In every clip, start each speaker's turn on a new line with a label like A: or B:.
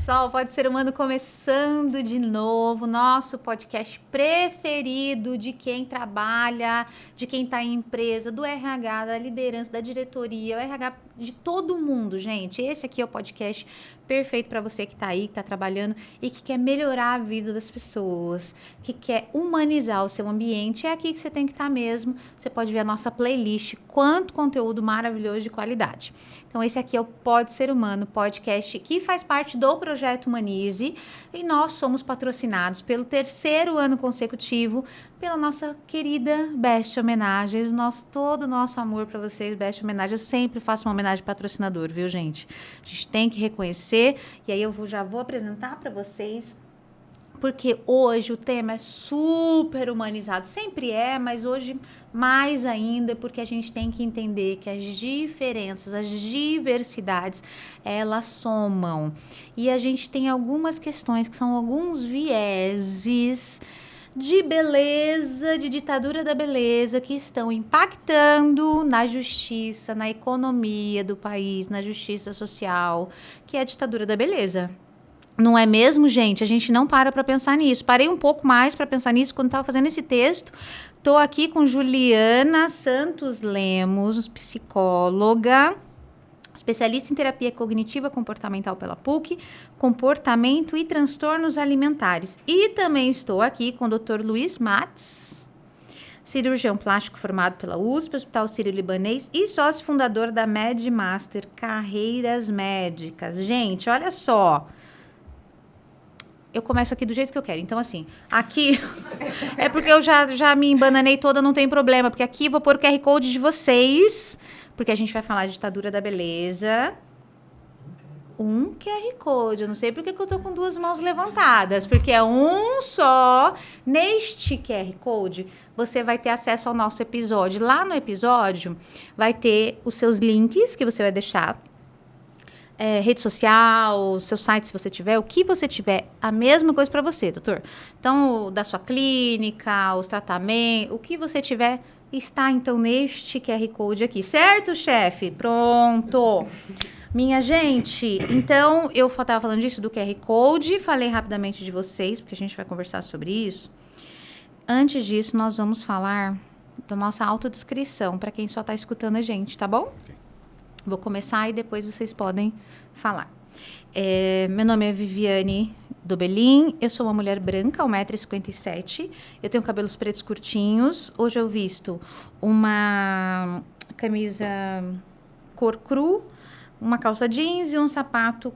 A: só, o Pode Ser Humano começando de novo, nosso podcast preferido de quem trabalha, de quem está em empresa, do RH, da liderança, da diretoria, o RH de todo mundo, gente. Esse aqui é o podcast perfeito para você que está aí, que está trabalhando e que quer melhorar a vida das pessoas, que quer humanizar o seu ambiente. É aqui que você tem que estar mesmo. Você pode ver a nossa playlist, quanto conteúdo maravilhoso de qualidade. Então, esse aqui é o Pode Ser Humano, podcast que faz parte do Projeto Humanize e nós somos patrocinados pelo 3º ano consecutivo pela nossa querida Best Homenagens, todo o nosso amor para vocês, Best Homenagens. Eu sempre faço uma homenagem patrocinador, viu, gente? A gente tem que reconhecer e aí eu já vou apresentar para vocês, porque hoje o tema é super humanizado, sempre é, mas hoje mais ainda, porque a gente tem que entender que as diferenças, as diversidades, elas somam. E a gente tem algumas questões que são alguns vieses de beleza, de ditadura da beleza, que estão impactando na justiça, na economia do país, na justiça social, que é a ditadura da beleza. Não é mesmo, gente? A gente não para pensar nisso. Parei um pouco mais para pensar nisso quando estava fazendo esse texto. Estou aqui com Juliana Santos Lemos, psicóloga, especialista em terapia cognitiva comportamental pela PUC, comportamento e transtornos alimentares. E também estou aqui com o Dr. Luiz Matos, cirurgião plástico formado pela USP, Hospital Sírio-Libanês e sócio fundador da MedMaster Carreiras Médicas. Gente, olha só. Eu começo aqui do jeito que eu quero. Então, assim, aqui é porque eu já me embananei toda, não tem problema. Porque aqui eu vou pôr o QR Code de vocês, porque a gente vai falar de ditadura da beleza. Um QR Code. Eu não sei porque que eu tô com 2 mãos levantadas, porque é um só. Neste QR Code, você vai ter acesso ao nosso episódio. Lá no episódio, vai ter os seus links que você vai deixar. Rede social, seu site, se você tiver, o que você tiver, a mesma coisa para você, doutor. Então, da sua clínica, os tratamentos, o que você tiver, está, então, neste QR Code aqui. Certo, chefe? Pronto. Minha gente, então, eu estava falando disso, do QR Code, falei rapidamente de vocês, porque a gente vai conversar sobre isso. Antes disso, nós vamos falar da nossa autodescrição, para quem só está escutando a gente, tá bom? Vou começar e depois vocês podem falar. Meu nome é Viviane Dobelin, eu sou uma mulher branca, 1,57 m, eu tenho cabelos pretos curtinhos. Hoje eu visto uma camisa cor cru, uma calça jeans e um sapato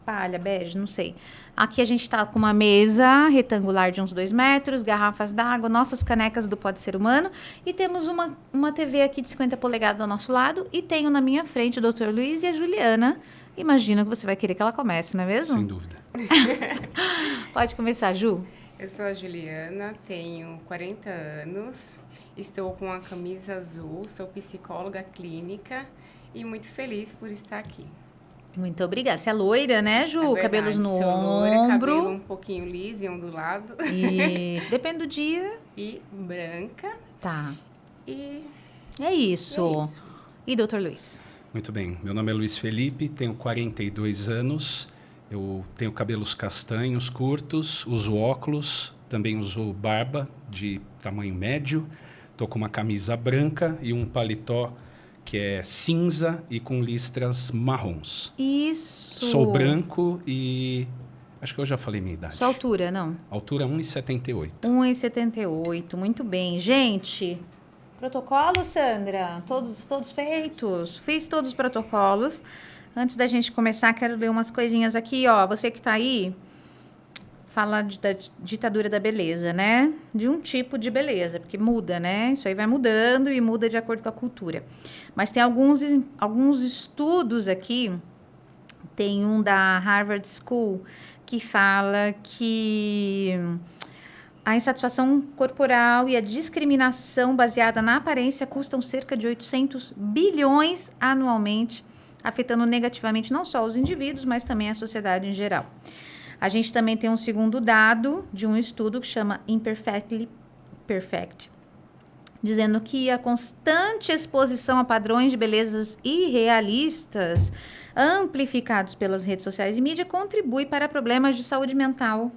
A: palha, bege, não sei. Aqui a gente está com uma mesa retangular de uns 2 metros, garrafas d'água, nossas canecas do Pode Ser Humano e temos uma TV aqui de 50 polegadas ao nosso lado e tenho na minha frente o Dr. Luiz e a Juliana. Imagino que você vai querer que ela comece, não é mesmo?
B: Sem dúvida.
A: Pode começar, Ju.
C: Eu sou a Juliana, tenho 40 anos, estou com a camisa azul, sou psicóloga clínica e muito feliz por estar aqui.
A: Muito obrigada. Você é loira, né, Ju?
C: É verdade,
A: cabelos no
C: sou
A: ombro.
C: Loira, cabelo um pouquinho liso e ondulado.
A: Isso. Depende do dia.
C: E branca.
A: Tá.
C: E
A: é isso.
C: É isso.
A: E doutor Luiz?
B: Muito bem. Meu nome é Luiz Felipe, tenho 42 anos. Eu tenho cabelos castanhos curtos, uso óculos, também uso barba de tamanho médio. Estou com uma camisa branca e um paletó que é cinza e com listras marrons.
A: Isso.
B: Sou branco e acho que eu já falei minha idade.
A: Sua altura, não?
B: Altura 1,78.
A: 1,78. Muito bem. Gente, protocolo, Sandra? Todos feitos? Fiz todos os protocolos. Antes da gente começar, quero ler umas coisinhas aqui, ó. Você que está aí, fala da ditadura da beleza, né? De um tipo de beleza, porque muda, né? Isso aí vai mudando e muda de acordo com a cultura. Mas tem alguns estudos aqui, tem um da Harvard School, que fala que a insatisfação corporal e a discriminação baseada na aparência custam cerca de 800 bilhões anualmente, afetando negativamente não só os indivíduos, mas também a sociedade em geral. A gente também tem um segundo dado de um estudo que chama Imperfectly Perfect, dizendo que a constante exposição a padrões de belezas irrealistas, amplificados pelas redes sociais e mídia, contribui para problemas de saúde mental,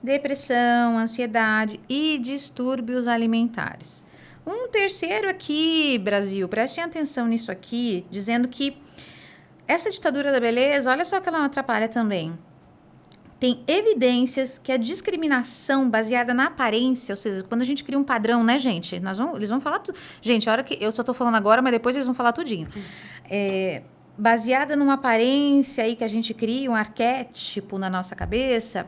A: depressão, ansiedade e distúrbios alimentares. Um terceiro aqui, Brasil, prestem atenção nisso aqui, dizendo que essa ditadura da beleza, olha só que ela não atrapalha também. Tem evidências que a discriminação baseada na aparência, ou seja, quando a gente cria um padrão, né, gente? Eles vão falar tudo. Gente, a hora que eu só tô falando agora, mas depois eles vão falar tudinho. Baseada numa aparência aí que a gente cria, um arquétipo na nossa cabeça,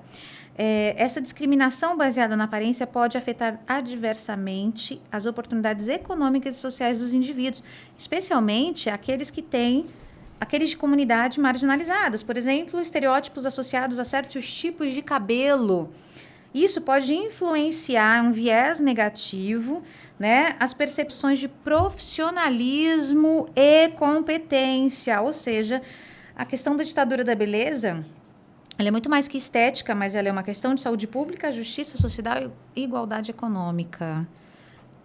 A: essa discriminação baseada na aparência pode afetar adversamente as oportunidades econômicas e sociais dos indivíduos, especialmente aqueles de comunidades marginalizadas. Por exemplo, estereótipos associados a certos tipos de cabelo. Isso pode influenciar um viés negativo, né, as percepções de profissionalismo e competência. Ou seja, a questão da ditadura da beleza, ela é muito mais que estética, mas ela é uma questão de saúde pública, justiça social e igualdade econômica.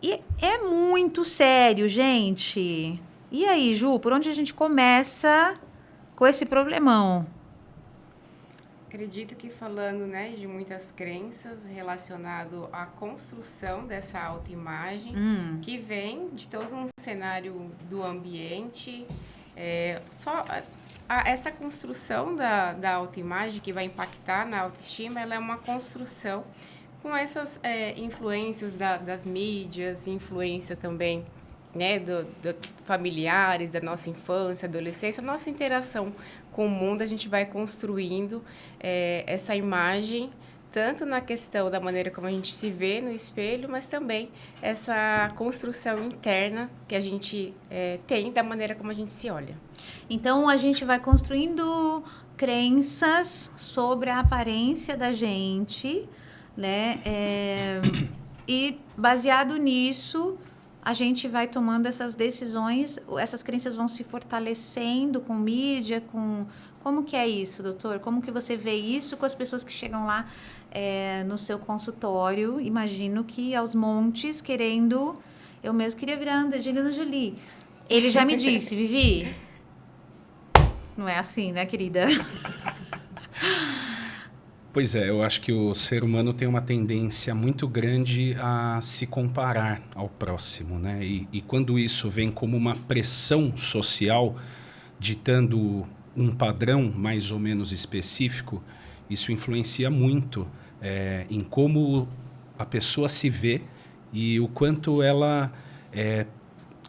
A: E é muito sério, gente. E aí, Ju, por onde a gente começa com esse problemão?
C: Acredito que falando, né, de muitas crenças relacionado à construção dessa autoimagem, que vem de todo um cenário do ambiente, essa construção da autoimagem que vai impactar na autoestima, ela é uma construção com essas influências das mídias, influência também, né, do familiares, da nossa infância, adolescência, nossa interação com o mundo, a gente vai construindo essa imagem, tanto na questão da maneira como a gente se vê no espelho, mas também essa construção interna que a gente tem da maneira como a gente se olha.
A: Então, a gente vai construindo crenças sobre a aparência da gente, né? E baseado nisso, a gente vai tomando essas decisões, essas crenças vão se fortalecendo com mídia, com... Como que é isso, doutor? Como que você vê isso com as pessoas que chegam lá no seu consultório? Imagino que aos montes, querendo... Eu mesmo queria virar Angelina Jolie. Ele já me disse, Vivi... Não é assim, né, querida?
B: Pois é, eu acho que o ser humano tem uma tendência muito grande a se comparar ao próximo, né? E quando isso vem como uma pressão social, ditando um padrão mais ou menos específico, isso influencia muito em como a pessoa se vê e o quanto ela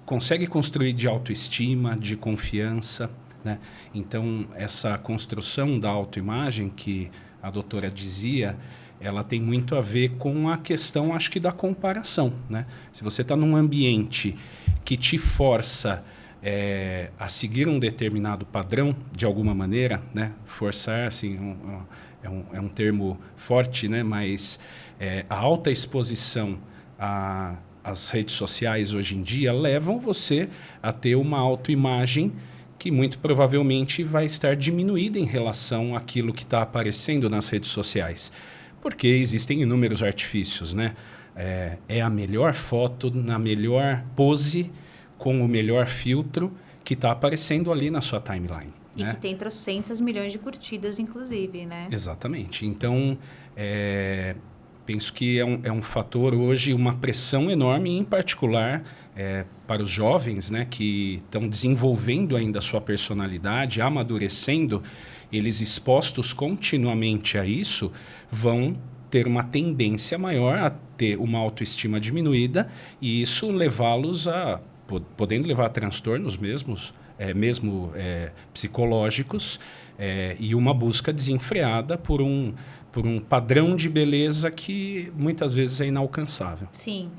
B: consegue construir de autoestima, de confiança, né? Então, essa construção da autoimagem que a doutora dizia, ela tem muito a ver com a questão, acho que, da comparação, né? Se você está num ambiente que te força a seguir um determinado padrão, de alguma maneira, né? Forçar, assim, é um termo forte, né? Mas a alta exposição às redes sociais hoje em dia levam você a ter uma autoimagem que muito provavelmente vai estar diminuída em relação àquilo que está aparecendo nas redes sociais. Porque existem inúmeros artifícios, né? É a melhor foto, na melhor pose, com o melhor filtro que está aparecendo ali na sua timeline.
A: E que tem trocentas milhões de curtidas, inclusive, né?
B: Exatamente. Então, penso que é um fator hoje, uma pressão enorme, em particular para os jovens, né, que estão desenvolvendo ainda a sua personalidade, amadurecendo, eles expostos continuamente a isso, vão ter uma tendência maior a ter uma autoestima diminuída e isso levá-los podendo levar a transtornos mesmo psicológicos e uma busca desenfreada por um padrão de beleza que muitas vezes é inalcançável.
A: Sim.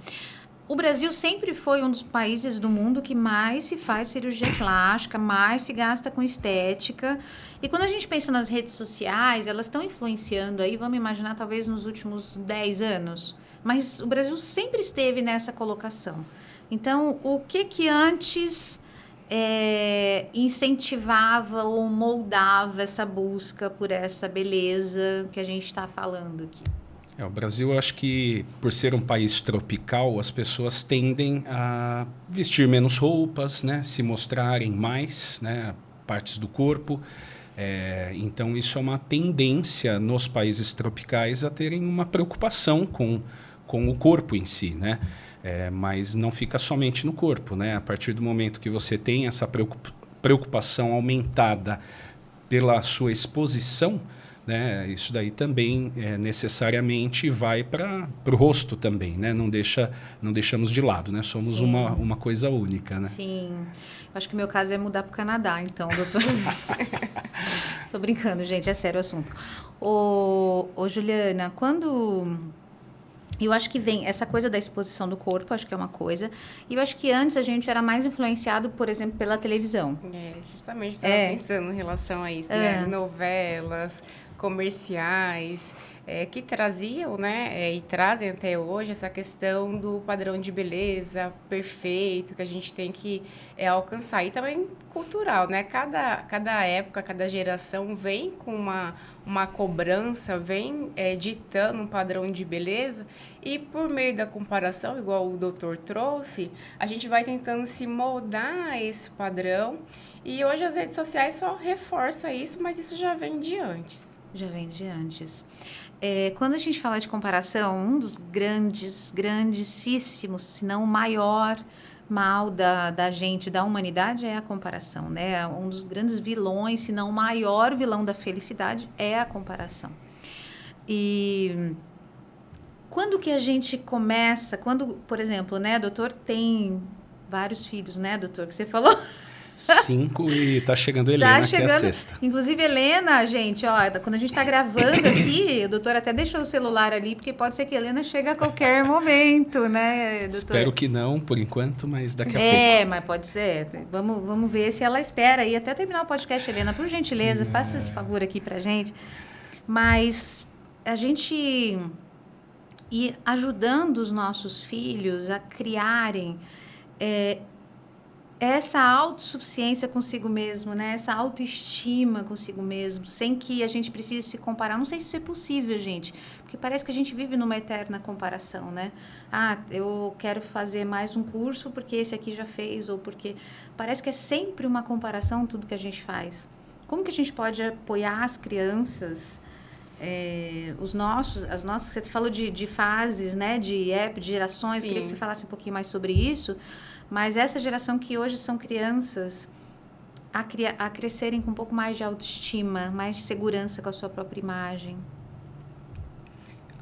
A: O Brasil sempre foi um dos países do mundo que mais se faz cirurgia plástica, mais se gasta com estética. E quando a gente pensa nas redes sociais, elas estão influenciando aí, vamos imaginar, talvez nos últimos 10 anos. Mas o Brasil sempre esteve nessa colocação. Então, o que antes incentivava ou moldava essa busca por essa beleza que a gente está falando aqui?
B: O Brasil, eu acho que, por ser um país tropical, as pessoas tendem a vestir menos roupas, né? Se mostrarem mais, né? Partes do corpo. Então, isso é uma tendência nos países tropicais a terem uma preocupação com o corpo em si, né? Mas não fica somente no corpo, né? A partir do momento que você tem essa preocupação aumentada pela sua exposição, né? Isso daí também necessariamente vai para o rosto também, né? Não deixamos de lado, né? Somos uma coisa única, né?
A: Sim. Eu acho que o meu caso é mudar para o Canadá, então, doutor. Tô brincando, gente, é sério o assunto. Ô, Juliana, quando... Eu acho que vem essa coisa da exposição do corpo, acho que é uma coisa. E eu acho que antes a gente era mais influenciado, por exemplo, pela televisão.
C: Justamente estava pensando em relação a isso, né? Novelas, comerciais, que traziam, né? E trazem até hoje essa questão do padrão de beleza perfeito que a gente tem que alcançar. E também cultural, né? Cada época, cada geração vem com uma cobrança, vem ditando um padrão de beleza e por meio da comparação, igual o doutor trouxe, a gente vai tentando se moldar a esse padrão e hoje as redes sociais só reforçam isso, mas isso já vem de antes.
A: Já vem de antes. Quando a gente fala de comparação, um dos grandíssimos, se não o maior mal da gente, da humanidade, é a comparação, né? Um dos grandes vilões, se não o maior vilão da felicidade, é a comparação. E quando que a gente começa, por exemplo, né, doutor tem vários filhos, né, doutor, que você falou?
B: 5 e tá chegando a Helena, que é a sexta.
A: Inclusive, Helena, gente, ó, quando a gente tá gravando aqui, o doutor até deixou o celular ali, porque pode ser que a Helena chegue a qualquer momento, né, doutor?
B: Espero que não, por enquanto, mas daqui a pouco.
A: Mas pode ser. Vamos ver se ela espera aí até terminar o podcast, Helena. Por gentileza, faça esse favor aqui pra gente. Mas a gente ir ajudando os nossos filhos a criarem... essa autossuficiência consigo mesmo, né? Essa autoestima consigo mesmo, sem que a gente precise se comparar. Não sei se isso é possível, gente, porque parece que a gente vive numa eterna comparação, né? Eu quero fazer mais um curso porque esse aqui já fez, ou porque... Parece que é sempre uma comparação tudo que a gente faz. Como que a gente pode apoiar as crianças, as nossas... Você falou de fases, né? De gerações. Sim. Queria que você falasse um pouquinho mais sobre isso. Mas essa geração que hoje são crianças a crescerem com um pouco mais de autoestima, mais de segurança com a sua própria imagem.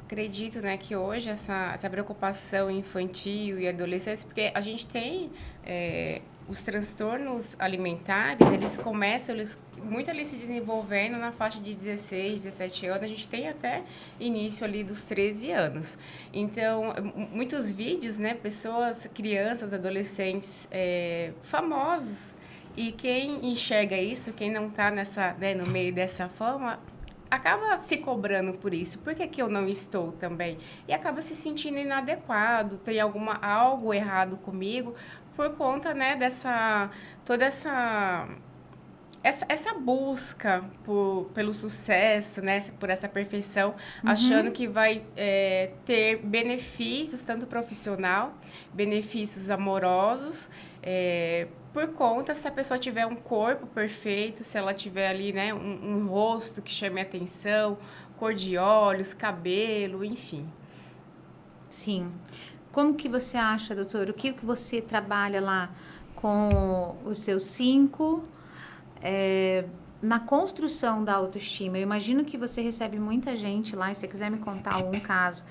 C: Acredito, né, que hoje essa preocupação infantil e adolescência, porque a gente tem os transtornos alimentares, muito ali se desenvolvendo na faixa de 16, 17 anos, a gente tem até início ali dos 13 anos. Então, muitos vídeos, né, crianças, adolescentes famosos, e quem enxerga isso, quem não está no meio dessa fama, acaba se cobrando por isso. Por que eu não estou também? E acaba se sentindo inadequado, tem algo errado comigo, por conta, né, toda essa busca pelo sucesso, né, por essa perfeição, achando que vai ter benefícios, tanto profissional, benefícios amorosos, por conta, se a pessoa tiver um corpo perfeito, se ela tiver ali, né, um rosto que chame a atenção, cor de olhos, cabelo, enfim.
A: Sim. Como que você acha, doutor? O que você trabalha lá com os seus 5... na construção da autoestima? Eu imagino que você recebe muita gente lá, e se você quiser me contar algum caso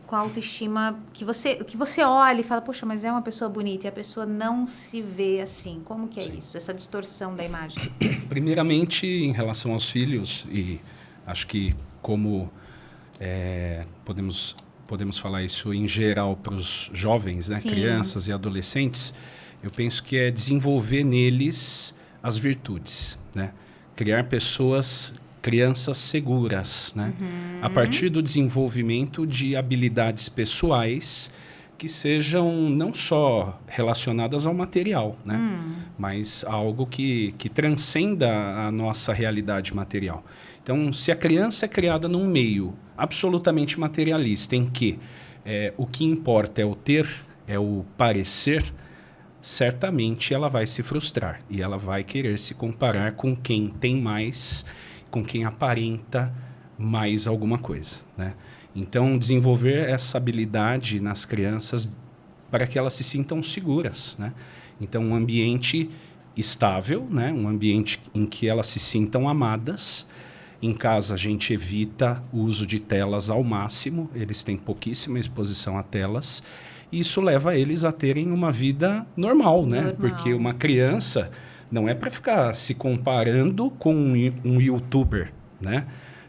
A: com a autoestima que você olha e fala, poxa, mas é uma pessoa bonita, e a pessoa não se vê assim. Como que é isso? Essa distorção da imagem?
B: Primeiramente, em relação aos filhos, e acho que como podemos falar isso em geral para os jovens, né, crianças e adolescentes, eu penso que é desenvolver neles as virtudes, né? Criar crianças seguras, né? A partir do desenvolvimento de habilidades pessoais que sejam não só relacionadas ao material, né? Mas algo que transcenda a nossa realidade material. Então, se a criança é criada num meio absolutamente materialista, em que o que importa é o ter, é o parecer, certamente ela vai se frustrar e ela vai querer se comparar com quem tem mais, com quem aparenta mais alguma coisa, né? Então, desenvolver essa habilidade nas crianças para que elas se sintam seguras, né? Então, um ambiente estável, né? Um ambiente em que elas se sintam amadas. Em casa, a gente evita o uso de telas ao máximo, eles têm pouquíssima exposição a telas, e isso leva eles a terem uma vida normal, né? Porque uma criança não é para ficar se comparando com um youtuber, né?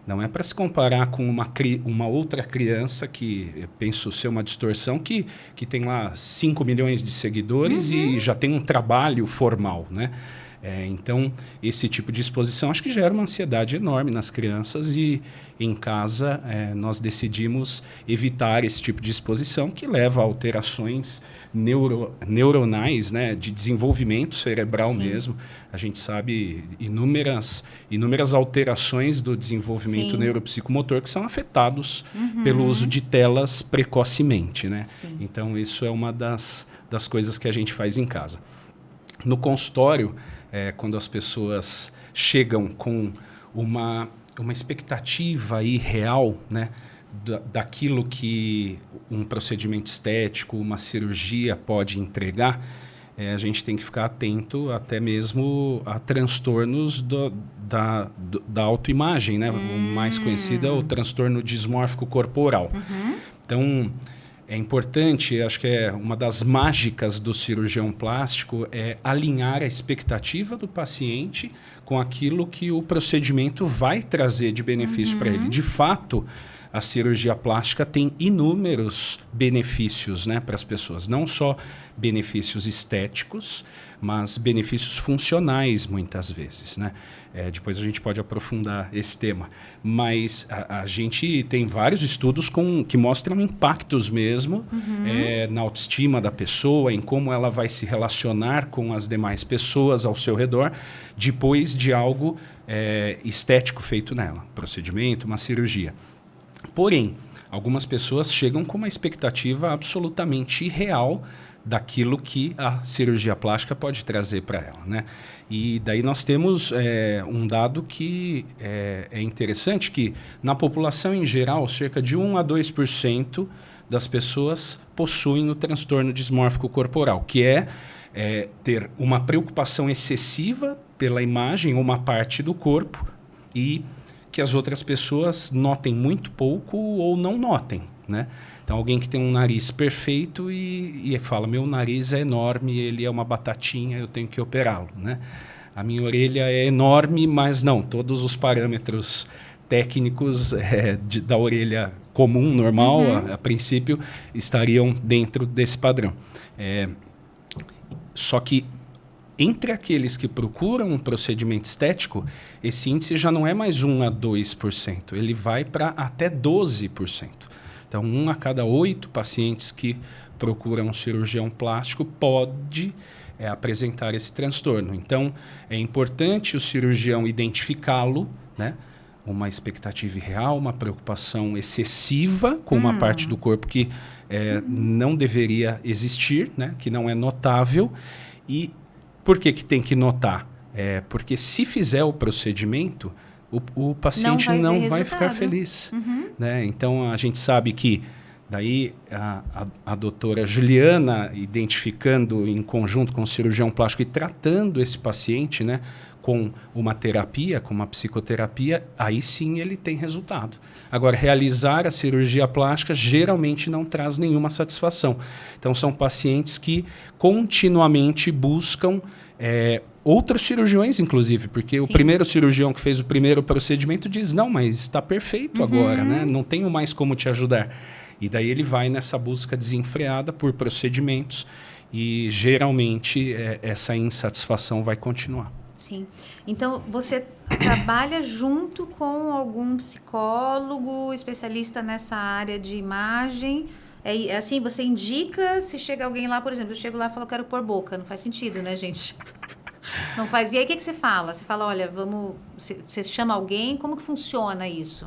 B: Não é para se comparar com uma outra criança que, eu penso ser uma distorção, que tem lá 5 milhões de seguidores e já tem um trabalho formal, né? Então, esse tipo de exposição acho que gera uma ansiedade enorme nas crianças e em casa nós decidimos evitar esse tipo de exposição que leva a alterações neuronais, né, de desenvolvimento cerebral mesmo. A gente sabe inúmeras alterações do desenvolvimento neuropsicomotor que são afetados pelo uso de telas precocemente, né? Então, isso é uma das coisas que a gente faz em casa. No consultório, quando as pessoas chegam com uma expectativa irreal, né, daquilo que um procedimento estético, uma cirurgia pode entregar, a gente tem que ficar atento até mesmo a transtornos da autoimagem, né? O mais conhecido é o transtorno dismórfico corporal. Então, é importante, acho que é uma das mágicas do cirurgião plástico, é alinhar a expectativa do paciente com aquilo que o procedimento vai trazer de benefício para ele. De fato, a cirurgia plástica tem inúmeros benefícios, né, para as pessoas. Não só benefícios estéticos, mas benefícios funcionais, muitas vezes, né? Depois a gente pode aprofundar esse tema. Mas a gente tem vários estudos que mostram impactos mesmo na autoestima da pessoa, em como ela vai se relacionar com as demais pessoas ao seu redor, depois de algo estético feito nela. Procedimento, uma cirurgia. Porém, algumas pessoas chegam com uma expectativa absolutamente irreal daquilo que a cirurgia plástica pode trazer para ela, né? E daí nós temos um dado que é interessante, que na população em geral, cerca de 1 a 2% das pessoas possuem o transtorno dismórfico corporal, que é ter uma preocupação excessiva pela imagem ou uma parte do corpo e que as outras pessoas notem muito pouco ou não notem, né? Então, alguém que tem um nariz perfeito e fala, meu nariz é enorme, ele é uma batatinha, eu tenho que operá-lo, né? A minha orelha é enorme, mas não, todos os parâmetros técnicos da orelha comum, normal, a princípio, estariam dentro desse padrão. Só que entre aqueles que procuram um procedimento estético, esse índice já não é mais 1 a 2%, ele vai para até 12%. Então, 1 a cada 8 pacientes que procuram um cirurgião plástico pode apresentar esse transtorno. Então, é importante o cirurgião identificá-lo, né? Uma expectativa irreal, uma preocupação excessiva com uma parte do corpo que não deveria existir, né? Que não é notável. E por que tem que notar? Porque se fizer o procedimento, o paciente não vai ficar feliz. Né? Então, a gente sabe que daí a doutora Juliana, identificando em conjunto com o cirurgião plástico e tratando esse paciente, né, com uma terapia, com uma psicoterapia, aí sim ele tem resultado. Agora, realizar a cirurgia plástica geralmente não traz nenhuma satisfação. Então, são pacientes que continuamente buscam outros cirurgiões, inclusive, porque o primeiro cirurgião que fez o primeiro procedimento diz, não, mas está perfeito agora, né? Não tenho mais como te ajudar. E daí ele vai nessa busca desenfreada por procedimentos e geralmente essa insatisfação vai continuar.
A: Sim. Então, você trabalha junto com algum psicólogo, especialista nessa área de imagem? Assim, você indica, se chega alguém lá, por exemplo, eu chego lá e falo, quero pôr boca. Não faz sentido, né, gente? Não faz. E aí, o que você fala? Você fala, olha, vamos... Você chama alguém? Como que funciona isso?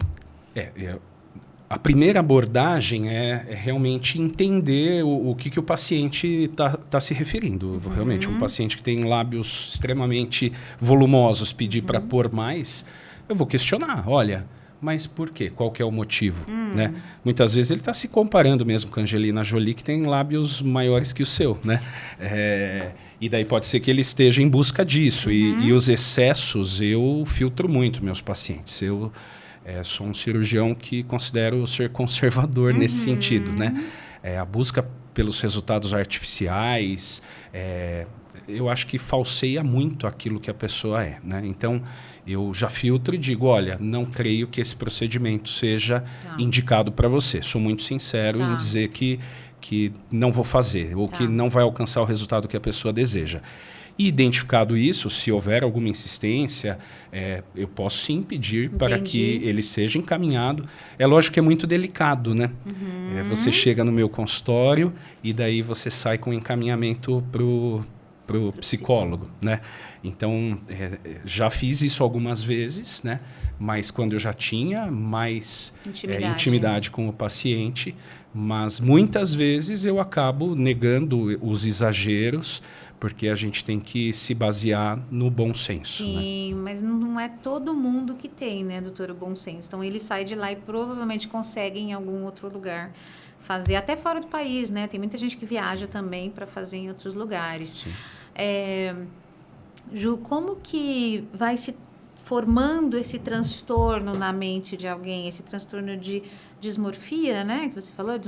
B: A primeira abordagem é realmente entender o que o paciente está se referindo. Realmente, um paciente que tem lábios extremamente volumosos pedir para pôr mais, eu vou questionar. Olha, mas por quê? Qual que é o motivo? Né? Muitas vezes ele está se comparando mesmo com a Angelina Jolie, que tem lábios maiores que o seu. Né? E daí pode ser que ele esteja em busca disso. E os excessos, eu filtro muito meus pacientes. Eu sou um cirurgião que considero ser conservador nesse sentido. Né? A busca pelos resultados artificiais, eu acho que falseia muito aquilo que a pessoa é. Né? Então, eu já filtro e digo, olha, não creio que esse procedimento seja indicado para você. Sou muito sincero em dizer que não vou fazer ou que não vai alcançar o resultado que a pessoa deseja. E identificado isso, se houver alguma insistência, eu posso sim pedir para que ele seja encaminhado. É lógico que é muito delicado, né? Você chega no meu consultório e daí você sai com encaminhamento para o psicólogo, né? Então, já fiz isso algumas vezes, né? Mas quando eu já tinha mais intimidade com o paciente, mas muitas vezes eu acabo negando os exageros, porque a gente tem que se basear no bom senso.
A: Sim, né? Mas não é todo mundo que tem, né, doutor, o bom senso. Então, ele sai de lá e provavelmente consegue em algum outro lugar fazer, até fora do país, né? Tem muita gente que viaja também para fazer em outros lugares.
B: Sim.
A: Ju, como que vai se formando esse transtorno na mente de alguém, esse transtorno de dismorfia, né? Que você falou,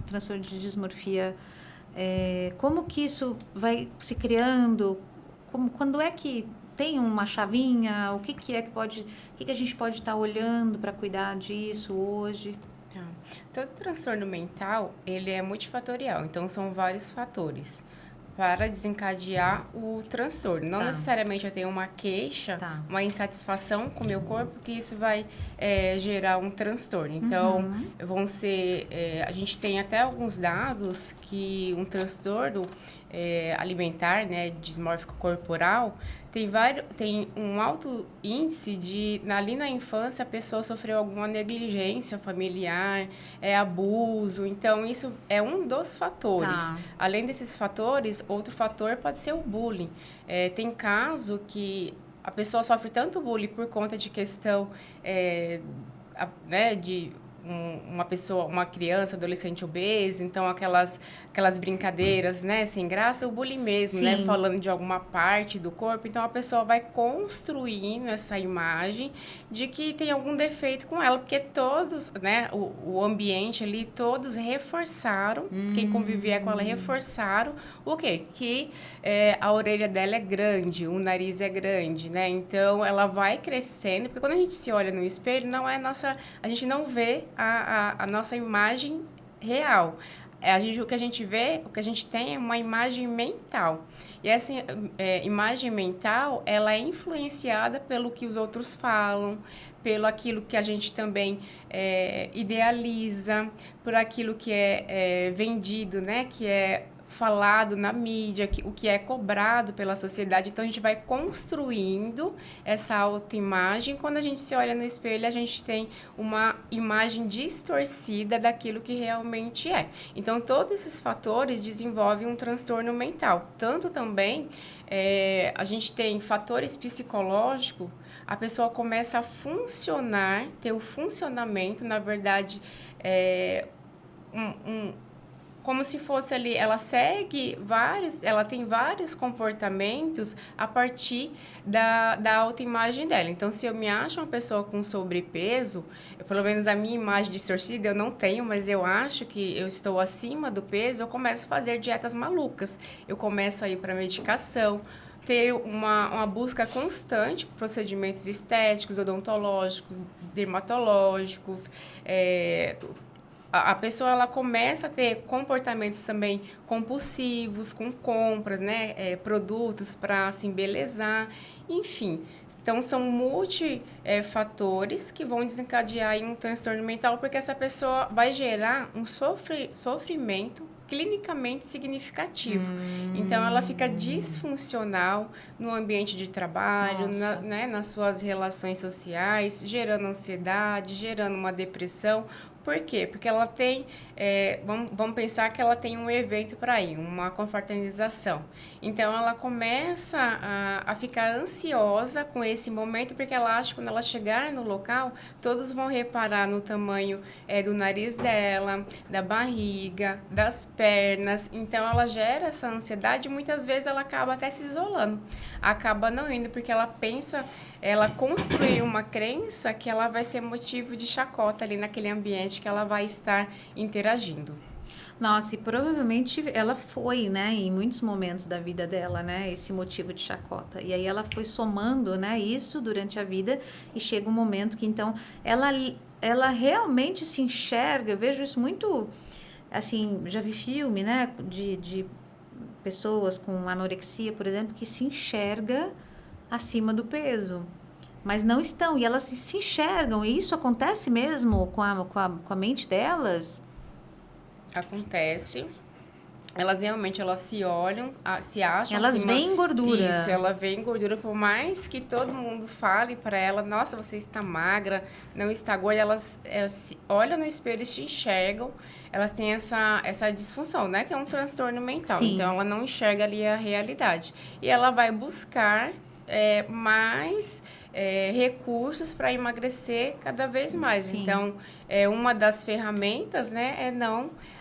A: transtorno de dismorfia. Como que isso vai se criando? Quando é que tem uma chavinha? O que a gente pode estar olhando para cuidar disso hoje?
C: Todo transtorno mental, ele é multifatorial, então são vários fatores para desencadear o transtorno. Não necessariamente eu tenho uma queixa, uma insatisfação com o meu corpo, que isso vai gerar um transtorno. Então, a gente tem até alguns dados que um transtorno alimentar, né, dismórfico corporal, tem um alto índice de, ali na infância, a pessoa sofreu alguma negligência familiar, abuso. Então, isso é um dos fatores. Além desses fatores, outro fator pode ser o bullying. Tem caso que a pessoa sofre tanto bullying por conta de questão de uma criança, adolescente obesa, então aquelas brincadeiras, né, sem graça, o bullying mesmo, né, falando de alguma parte do corpo, então a pessoa vai construindo essa imagem de que tem algum defeito com ela, porque todos, né, o ambiente ali, todos reforçaram, quem convivia com ela reforçaram o quê? Que a orelha dela é grande, o nariz é grande, né, então ela vai crescendo, porque quando a gente se olha no espelho, a gente não vê a nossa imagem real. O que a gente vê, o que a gente tem é uma imagem mental. E essa imagem mental, ela é influenciada pelo que os outros falam, pelo aquilo que a gente também idealiza, por aquilo que é vendido, né? Que é falado na mídia, o que é cobrado pela sociedade. Então, a gente vai construindo essa autoimagem. Quando a gente se olha no espelho, a gente tem uma imagem distorcida daquilo que realmente é. Então, todos esses fatores desenvolvem um transtorno mental. Tanto também, a gente tem fatores psicológicos, a pessoa começa a funcionar, ter o funcionamento, na verdade, como se fosse ali, ela tem vários comportamentos a partir da autoimagem dela. Então, se eu me acho uma pessoa com sobrepeso, pelo menos a minha imagem distorcida eu não tenho, mas eu acho que eu estou acima do peso, eu começo a fazer dietas malucas. Eu começo a ir para medicação, ter uma busca constante por procedimentos estéticos, odontológicos, dermatológicos, a pessoa ela começa a ter comportamentos também compulsivos, com compras, né? Produtos para se embelezar, enfim. Então, são multifatores que vão desencadear em um transtorno mental, porque essa pessoa vai gerar um sofrimento clinicamente significativo. Então, ela fica disfuncional no ambiente de trabalho, né, nas suas relações sociais, gerando ansiedade, gerando uma depressão. Por quê? Porque ela tem, vamos pensar que ela tem um evento para ir, uma confraternização. Então, ela começa a ficar ansiosa com esse momento, porque ela acha que quando ela chegar no local, todos vão reparar no tamanho do nariz dela, da barriga, das pernas. Então, ela gera essa ansiedade e muitas vezes ela acaba até se isolando. Acaba não indo, porque ela pensa... Ela construiu uma crença que ela vai ser motivo de chacota ali naquele ambiente que ela vai estar interagindo.
A: Nossa, e provavelmente ela foi, né, em muitos momentos da vida dela, né, esse motivo de chacota. E aí ela foi somando, né, isso durante a vida e chega um momento que, então, ela realmente se enxerga, eu vejo isso muito, assim, já vi filme, né, de pessoas com anorexia, por exemplo, que se enxerga acima do peso, mas não estão, e elas se enxergam, e isso acontece mesmo com a mente delas?
C: Acontece. Elas realmente, elas se olham, se acham...
A: Elas veem gordura.
C: Isso, ela vê gordura, por mais que todo mundo fale para ela, nossa, você está magra, não está gorda, elas se olham no espelho e se enxergam, elas têm essa disfunção, né? Que é um transtorno mental.
A: Sim.
C: Então, ela não enxerga ali a realidade. E ela vai buscar mais recursos para emagrecer cada vez mais.
A: Sim.
C: Então, uma das ferramentas, né, é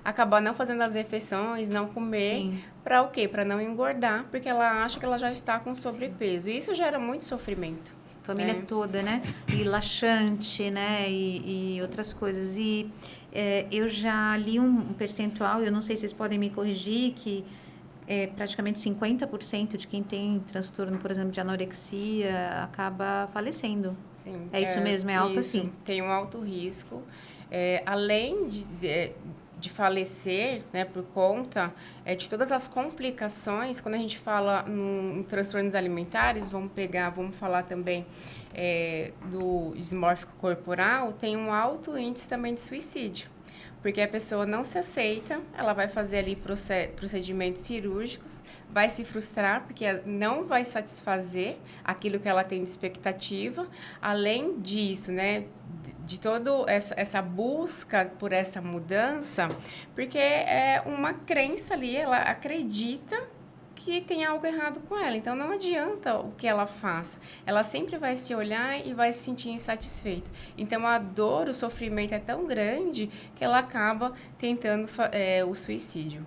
C: acabar não fazendo as refeições, não comer. Para o quê? Para não engordar, porque ela acha que ela já está com sobrepeso. E isso gera muito sofrimento.
A: Família toda, né? E laxante, né? E outras coisas. E eu já li um percentual, eu não sei se vocês podem me corrigir, que praticamente 50% de quem tem transtorno, por exemplo, de anorexia, acaba falecendo.
C: Sim.
A: É isso mesmo? É alto
C: isso,
A: assim?
C: Tem um alto risco. Além de falecer, né, por conta de todas as complicações, quando a gente fala em transtornos alimentares, vamos falar também do dismórfico corporal, tem um alto índice também de suicídio. Porque a pessoa não se aceita, ela vai fazer ali procedimentos cirúrgicos, vai se frustrar porque não vai satisfazer aquilo que ela tem de expectativa. Além disso, né, de toda essa busca por essa mudança, porque é uma crença ali, ela acredita que tem algo errado com ela. Então, não adianta o que ela faça. Ela sempre vai se olhar e vai se sentir insatisfeita. Então, a dor, o sofrimento é tão grande que ela acaba tentando o suicídio.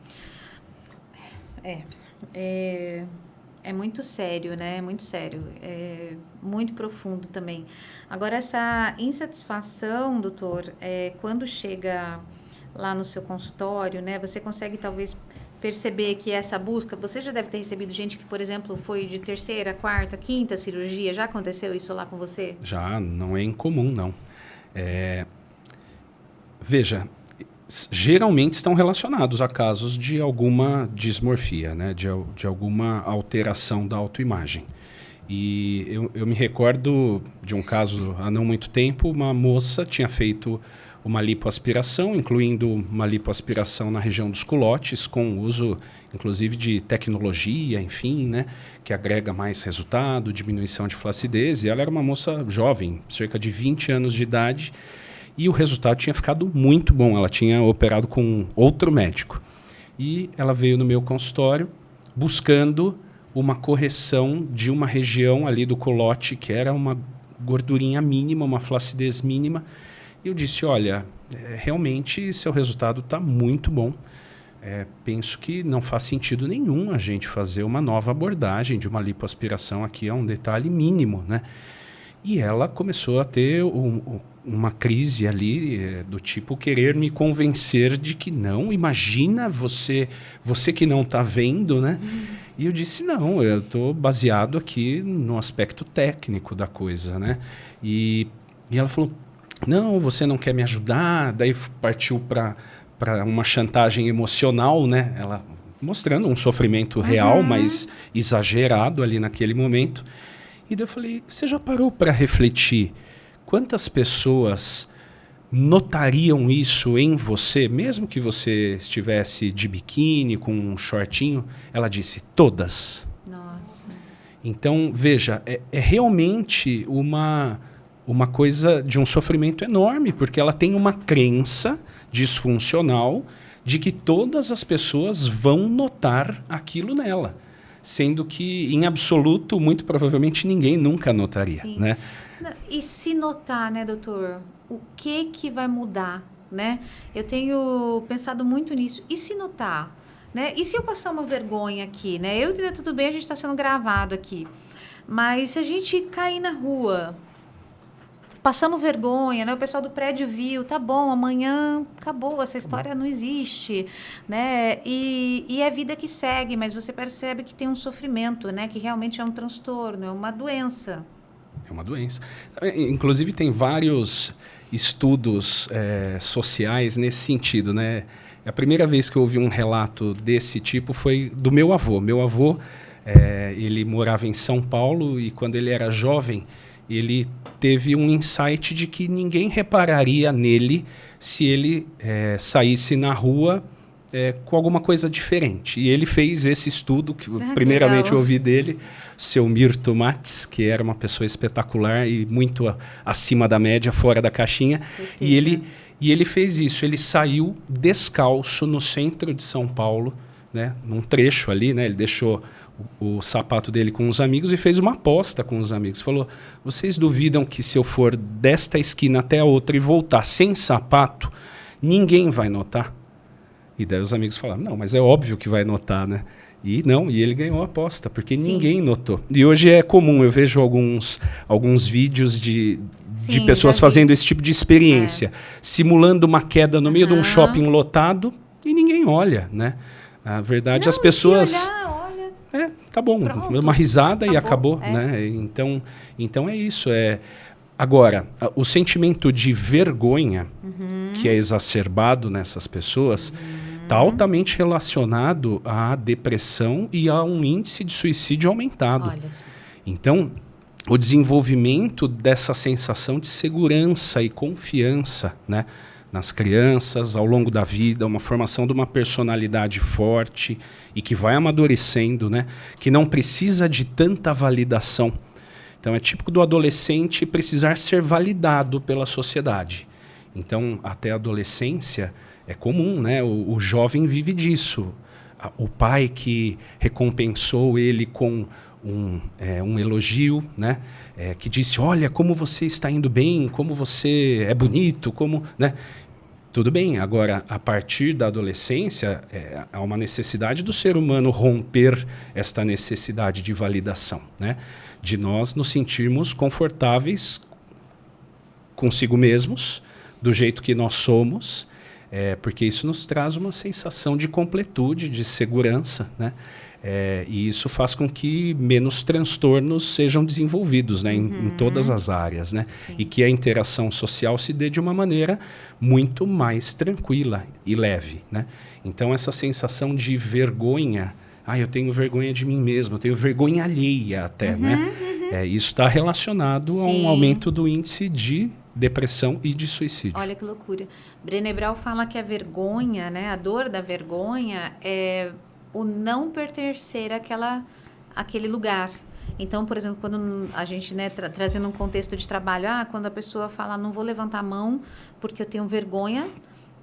A: É muito sério, né? É muito sério. É muito profundo também. Agora, essa insatisfação, doutor, quando chega lá no seu consultório, né? Você consegue, talvez, perceber que essa busca... Você já deve ter recebido gente que, por exemplo, foi de 3ª, 4ª, 5ª cirurgia. Já aconteceu isso lá com você?
B: Já, não é incomum, não. Veja, geralmente estão relacionados a casos de alguma dismorfia, né? de alguma alteração da autoimagem. E eu me recordo de um caso há não muito tempo, uma moça tinha feito uma lipoaspiração, incluindo uma lipoaspiração na região dos culotes, com uso, inclusive, de tecnologia, enfim, né, que agrega mais resultado, diminuição de flacidez. E ela era uma moça jovem, cerca de 20 anos de idade, e o resultado tinha ficado muito bom. Ela tinha operado com outro médico. E ela veio no meu consultório buscando uma correção de uma região ali do culote, que era uma gordurinha mínima, uma flacidez mínima. E eu disse, olha, realmente seu resultado está muito bom. Penso que não faz sentido nenhum a gente fazer uma nova abordagem de uma lipoaspiração aqui, é um detalhe mínimo, né? E ela começou a ter uma crise ali do tipo querer me convencer de que não, imagina você que não está vendo, né? E eu disse, não, eu estou baseado aqui no aspecto técnico da coisa, né? E ela falou, não, você não quer me ajudar. Daí partiu para uma chantagem emocional, né? Ela mostrando um sofrimento real, mas exagerado ali naquele momento. E daí eu falei, você já parou para refletir quantas pessoas notariam isso em você, mesmo que você estivesse de biquíni, com um shortinho? Ela disse, todas.
A: Nossa.
B: Então, veja, é realmente uma coisa de um sofrimento enorme, porque ela tem uma crença disfuncional de que todas as pessoas vão notar aquilo nela. Sendo que, em absoluto, muito provavelmente ninguém nunca notaria.
A: Sim.
B: Né?
A: E se notar, né, doutor, o que vai mudar, né? Eu tenho pensado muito nisso. E se notar, né? E se eu passar uma vergonha aqui, né? Tudo bem, a gente está sendo gravado aqui. Mas se a gente cair na rua, passando vergonha, né? O pessoal do prédio viu, tá bom, amanhã acabou, essa história não existe, né? E é a vida que segue, mas você percebe que tem um sofrimento, né? Que realmente é um transtorno, é uma doença.
B: É uma doença. Inclusive, tem vários estudos sociais nesse sentido, né? A primeira vez que eu ouvi um relato desse tipo foi do meu avô. Meu avô, ele morava em São Paulo e quando ele era jovem, ele teve um insight de que ninguém repararia nele se ele saísse na rua com alguma coisa diferente. E ele fez esse estudo, que primeiramente eu ouvi dele, seu Mirto Matz, que era uma pessoa espetacular e muito acima da média, fora da caixinha. E ele fez isso, ele saiu descalço no centro de São Paulo, né, num trecho ali, né, ele deixou o sapato dele com os amigos e fez uma aposta com os amigos. Falou, vocês duvidam que se eu for desta esquina até a outra e voltar sem sapato, ninguém vai notar? E daí os amigos falaram, não, mas é óbvio que vai notar, né? E ele ganhou a aposta, porque ninguém notou. E hoje é comum, eu vejo alguns vídeos de pessoas fazendo esse tipo de experiência, simulando uma queda no meio de um shopping lotado e ninguém olha, né? A verdade, as pessoas...
A: Se olhar, olha.
B: Tá bom,
A: Pronto,
B: uma risada e
A: acabou,
B: acabou, né? Então é isso. Agora, o sentimento de vergonha que é exacerbado nessas pessoas está altamente relacionado à depressão e a um índice de suicídio aumentado.
A: Olha só.
B: Então, o desenvolvimento dessa sensação de segurança e confiança, né, nas crianças, ao longo da vida, uma formação de uma personalidade forte e que vai amadurecendo, né, que não precisa de tanta validação. Então, é típico do adolescente precisar ser validado pela sociedade. Então, até a adolescência é comum, né? O jovem vive disso. O pai que recompensou ele com um elogio, né? Que disse, olha, como você está indo bem, como você é bonito, como... né? Tudo bem, agora, a partir da adolescência, há uma necessidade do ser humano romper esta necessidade de validação, né? De nós nos sentirmos confortáveis consigo mesmos, do jeito que nós somos, porque isso nos traz uma sensação de completude, de segurança, né? E isso faz com que menos transtornos sejam desenvolvidos, né, em todas as áreas, né? E que a interação social se dê de uma maneira muito mais tranquila e leve, né? Então, essa sensação de vergonha, eu tenho vergonha de mim mesmo, eu tenho vergonha alheia até, né? Isso está relacionado a um aumento do índice de depressão e de suicídio.
A: Olha que loucura. Brené Brown fala que a vergonha, né, a dor da vergonha é o não pertencer àquele lugar. Então, por exemplo, quando a gente, né, trazendo um contexto de trabalho, quando a pessoa fala, não vou levantar a mão porque eu tenho vergonha,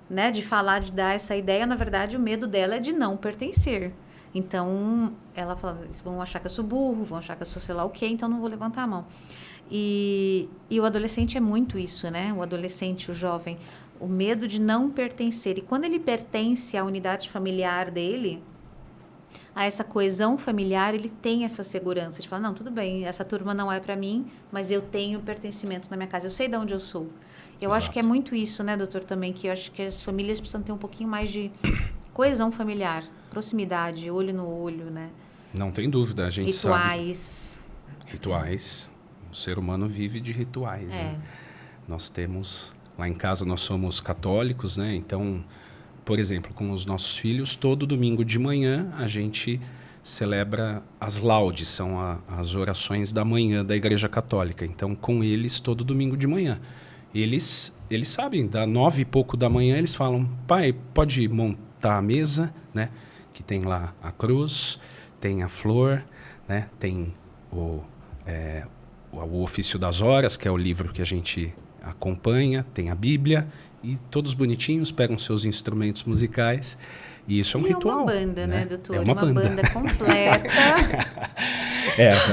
A: né, de falar, de dar essa ideia, na verdade, o medo dela é de não pertencer. Então, ela fala, vão achar que eu sou burro, vão achar que eu sou sei lá o quê, então não vou levantar a mão. E o adolescente é muito isso, né? O adolescente, o jovem, o medo de não pertencer. E quando ele pertence à unidade familiar dele, a essa coesão familiar, ele tem essa segurança de falar, não, tudo bem, essa turma não é para mim, mas eu tenho pertencimento na minha casa, eu sei de onde eu sou. Eu acho que é muito isso, né, doutor, também, que eu acho que as famílias precisam ter um pouquinho mais de coesão familiar, proximidade, olho no olho, né?
B: Não tem dúvida, a gente sabe.
A: Rituais.
B: Rituais. O ser humano vive de rituais. Né? Nós temos, lá em casa nós somos católicos, né? Então, por exemplo, com os nossos filhos, todo domingo de manhã a gente celebra as laudes, são as orações da manhã da Igreja Católica. Então, com eles, todo domingo de manhã. Eles sabem, dá 9 e pouco da manhã, eles falam, pai, pode montar a mesa, né? Que tem lá a cruz, tem a flor, né? Tem o Ofício das Horas, que é o livro que a gente acompanha, tem a Bíblia, e todos bonitinhos pegam seus instrumentos musicais. E isso é um ritual.
A: É uma banda, né, doutor?
B: É uma banda
A: completa.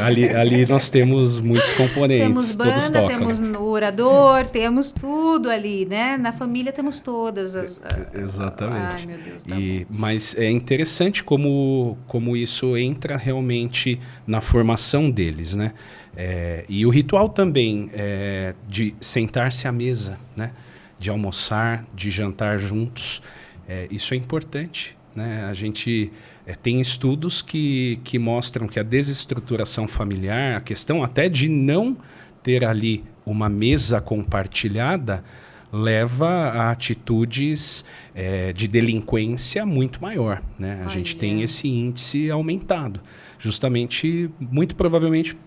B: Ali nós temos muitos componentes.
A: Temos banda,
B: todos tocam.
A: temos o orador, temos tudo ali, né? Na família temos todas as...
B: Exatamente.
A: Ai, meu Deus, tá
B: mas é interessante como isso entra realmente na formação deles, né? E o ritual também de sentar-se à mesa, né? De almoçar, de jantar juntos. Isso é importante, né? A gente tem estudos que mostram que a desestruturação familiar, a questão até de não ter ali uma mesa compartilhada, leva a atitudes de delinquência muito maior, né? A gente tem esse índice aumentado, justamente, muito provavelmente,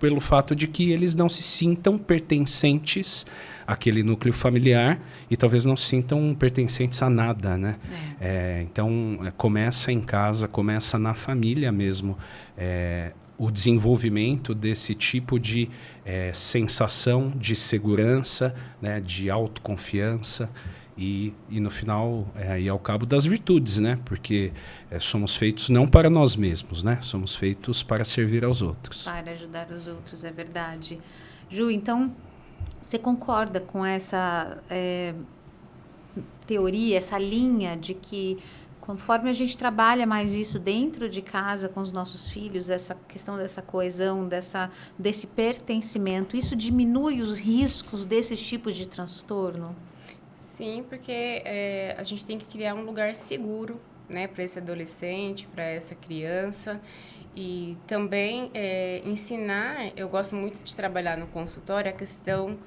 B: pelo fato de que eles não se sintam pertencentes àquele núcleo familiar e talvez não se sintam pertencentes a nada, né? Então, começa em casa, começa na família mesmo, o desenvolvimento desse tipo de sensação de segurança, né? De autoconfiança e no final, e ao cabo das virtudes, né? Porque somos feitos não para nós mesmos, né? Somos feitos para servir aos outros.
A: Para ajudar os outros, é verdade. Ju, então, você concorda com essa teoria, essa linha de que conforme a gente trabalha mais isso dentro de casa com os nossos filhos, essa questão dessa coesão, desse pertencimento, isso diminui os riscos desses tipos de transtorno?
C: Sim, porque a gente tem que criar um lugar seguro, né, para esse adolescente, para essa criança. E também ensinar, eu gosto muito de trabalhar no consultório, a questão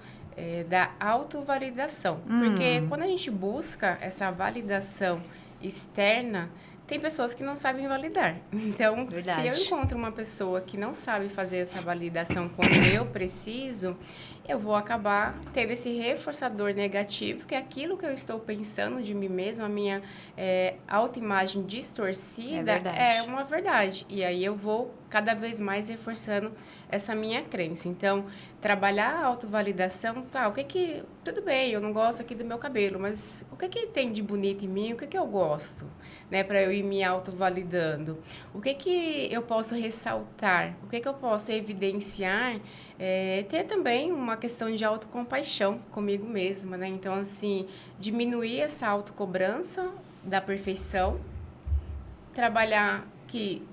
C: da autovalidação. Porque quando a gente busca essa validação externa, tem pessoas que não sabem validar. Então,
A: Verdade.
C: se eu encontro uma pessoa que não sabe fazer essa validação quando eu preciso, eu vou acabar tendo esse reforçador negativo, que é aquilo que eu estou pensando de mim mesma, a minha autoimagem distorcida, é uma verdade. E aí eu vou cada vez mais reforçando essa minha crença. Então, trabalhar a autovalidação, tudo bem, eu não gosto aqui do meu cabelo, mas o que tem de bonito em mim, o que eu gosto, né, para eu ir me autovalidando? O que eu posso ressaltar? O que eu posso evidenciar? Ter também uma questão de autocompaixão comigo mesma, né? Então, assim, diminuir essa autocobrança da perfeição, trabalhar que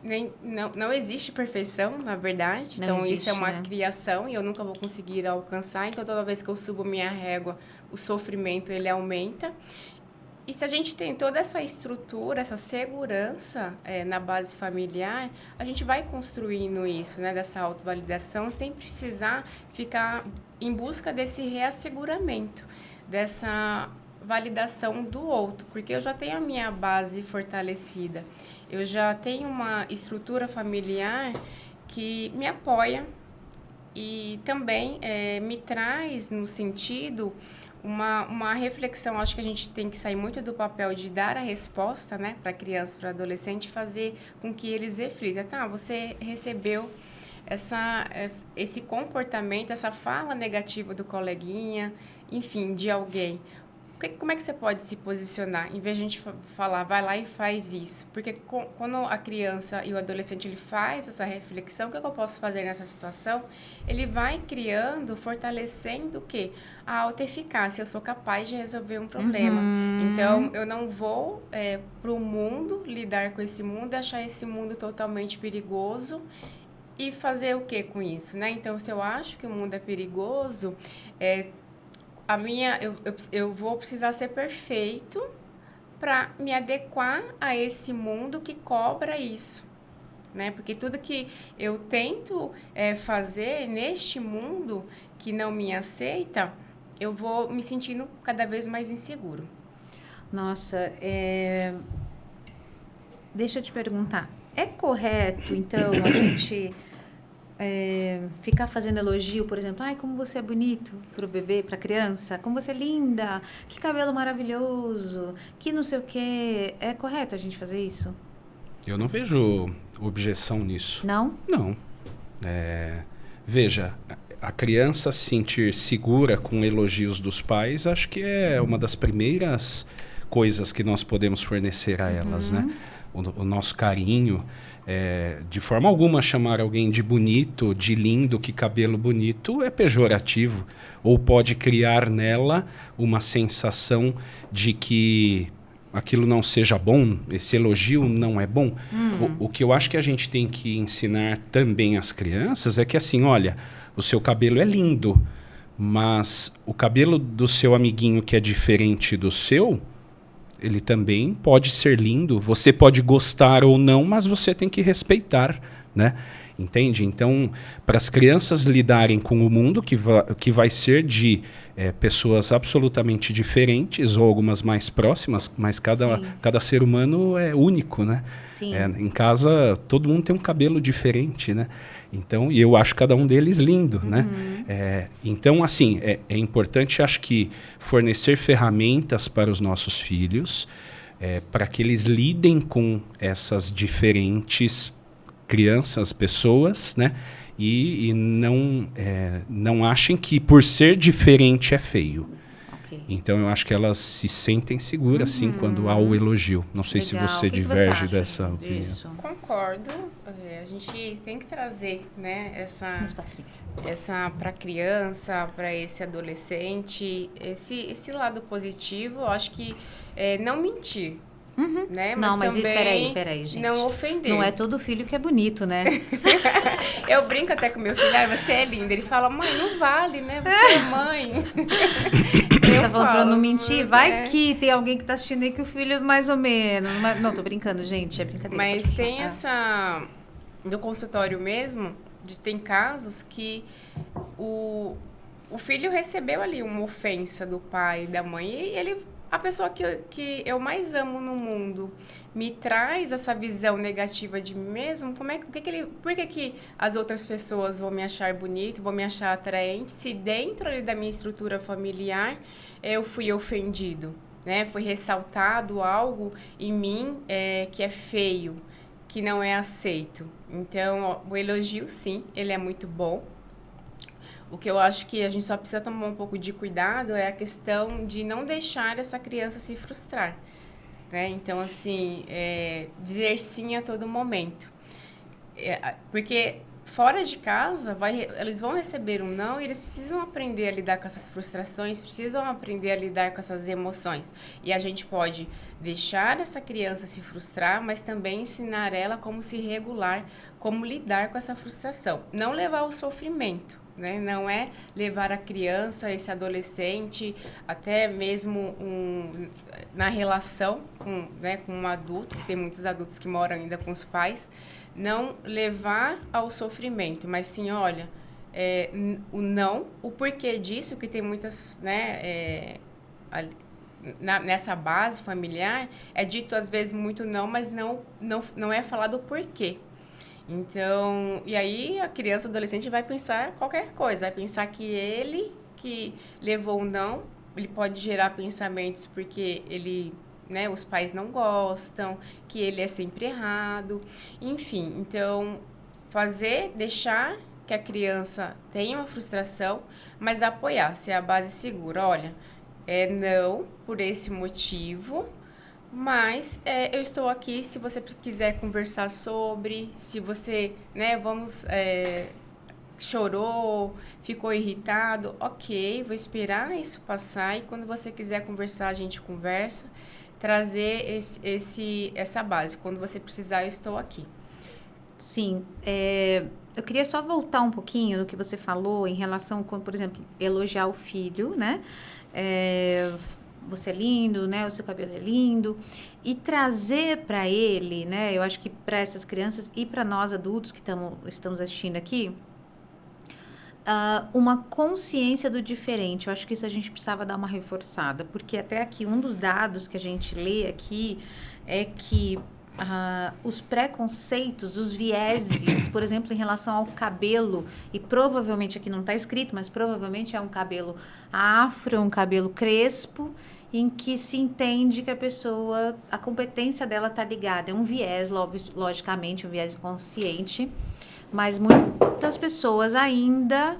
C: não existe perfeição, na verdade. Então, isso é uma criação e eu nunca vou conseguir alcançar. Então, toda vez que eu subo minha régua, o sofrimento, ele aumenta. E se a gente tem toda essa estrutura, essa segurança na base familiar, a gente vai construindo isso, né, dessa autovalidação, sem precisar ficar em busca desse reasseguramento, dessa validação do outro, porque eu já tenho a minha base fortalecida, eu já tenho uma estrutura familiar que me apoia e também me traz no sentido... Uma reflexão, acho que a gente tem que sair muito do papel de dar a resposta, né, para criança, para adolescente, fazer com que eles reflitam. Você recebeu esse comportamento, essa fala negativa do coleguinha, enfim, de alguém. Como é que você pode se posicionar? Em vez de a gente falar, vai lá e faz isso. Porque quando a criança e o adolescente ele faz essa reflexão, o que eu posso fazer nessa situação? Ele vai criando, fortalecendo o quê? A autoeficácia. Eu sou capaz de resolver um problema. Então, eu não vou para o mundo, lidar com esse mundo, achar esse mundo totalmente perigoso e fazer o que com isso, né? Então, se eu acho que o mundo é perigoso, eu vou precisar ser perfeito para me adequar a esse mundo que cobra isso, né? Porque tudo que eu tento fazer neste mundo que não me aceita, eu vou me sentindo cada vez mais inseguro.
A: Nossa, deixa eu te perguntar. É correto, então, a gente ficar fazendo elogio, por exemplo, ai, como você é bonito para o bebê, para a criança, como você é linda, que cabelo maravilhoso, que não sei o quê. É correto a gente fazer isso?
B: Eu não vejo objeção nisso.
A: Não?
B: Não. Veja, a criança se sentir segura com elogios dos pais, acho que é uma das primeiras coisas que nós podemos fornecer a elas, né? O nosso carinho, de forma alguma chamar alguém de bonito, de lindo, que cabelo bonito é pejorativo, ou pode criar nela uma sensação de que aquilo não seja bom, esse elogio não é bom. O que eu acho que a gente tem que ensinar também às crianças é que assim, olha, o seu cabelo é lindo, mas o cabelo do seu amiguinho que é diferente do seu, ele também pode ser lindo. Você pode gostar ou não, mas você tem que respeitar, né? Entende? Então, para as crianças lidarem com o mundo, que vai ser de pessoas absolutamente diferentes, ou algumas mais próximas, mas cada ser humano é único, né?
A: Sim.
B: Em casa, todo mundo tem um cabelo diferente, né? Então, e eu acho cada um deles lindo, né? Então, assim, é importante, acho que, fornecer ferramentas para os nossos filhos, para que eles lidem com essas diferentes crianças, pessoas, né? E não achem que por ser diferente é feio.
A: Okay.
B: Então, eu acho que elas se sentem seguras, sim, quando há o elogio. Não sei se você diverge dessa opinião.
A: Disso?
C: Concordo. A gente tem que trazer, né, essa para criança, para esse adolescente, esse lado positivo. Eu acho que não mentir. Né?
A: Mas peraí, gente.
C: Não ofender.
A: Não é todo filho que é bonito, né?
C: Eu brinco até com meu filho, você é linda. Ele fala, mãe, não vale, né? Você é mãe.
A: Você tá falando pra eu não mentir? Vai que tem alguém que tá assistindo aí que o filho é mais ou menos. Não, tô brincando, gente, é brincadeira.
C: Mas tem essa... No consultório mesmo, tem casos que o filho recebeu ali uma ofensa do pai e da mãe. E ele... A pessoa que eu mais amo no mundo me traz essa visão negativa de mim mesmo, por que as outras pessoas vão me achar bonito, vão me achar atraente, se dentro ali da minha estrutura familiar eu fui ofendido, né? Foi ressaltado algo em mim que é feio, que não é aceito. Então, o elogio, sim, ele é muito bom. O que eu acho que a gente só precisa tomar um pouco de cuidado é a questão de não deixar essa criança se frustrar, né? Então, assim, dizer sim a todo momento. Porque fora de casa, eles vão receber um não e eles precisam aprender a lidar com essas frustrações, precisam aprender a lidar com essas emoções. E a gente pode deixar essa criança se frustrar, mas também ensinar ela como se regular, como lidar com essa frustração. Não levar ao sofrimento. Né? Não é levar a criança, esse adolescente, até mesmo na relação com um adulto, tem muitos adultos que moram ainda com os pais, não levar ao sofrimento, mas sim, olha, o não, o porquê disso, que tem muitas, né, nessa base familiar, é dito às vezes muito não, mas não é falado o porquê. Então, e aí a criança, adolescente vai pensar qualquer coisa, vai pensar que ele que levou o não, ele pode gerar pensamentos porque ele, né, os pais não gostam, que ele é sempre errado, enfim. Então, deixar que a criança tenha uma frustração, mas apoiar, ser a base segura. Olha, não por esse motivo, mas eu estou aqui se você quiser conversar sobre, se você, né, chorou, ficou irritado, ok, vou esperar isso passar e quando você quiser conversar, a gente conversa, trazer essa base. Quando você precisar, eu estou aqui.
A: Sim, eu queria só voltar um pouquinho no que você falou em relação com, por exemplo, elogiar o filho, né? Você é lindo, né? O seu cabelo é lindo. E trazer para ele, né? Eu acho que para essas crianças e para nós adultos que estamos assistindo aqui, uma consciência do diferente. Eu acho que isso a gente precisava dar uma reforçada, porque até aqui, um dos dados que a gente lê aqui é que os preconceitos, os vieses, por exemplo, em relação ao cabelo, e provavelmente aqui não está escrito, mas provavelmente é um cabelo afro, um cabelo crespo, em que se entende que a competência dela está ligada. É um viés, logicamente, um viés inconsciente, mas muitas pessoas ainda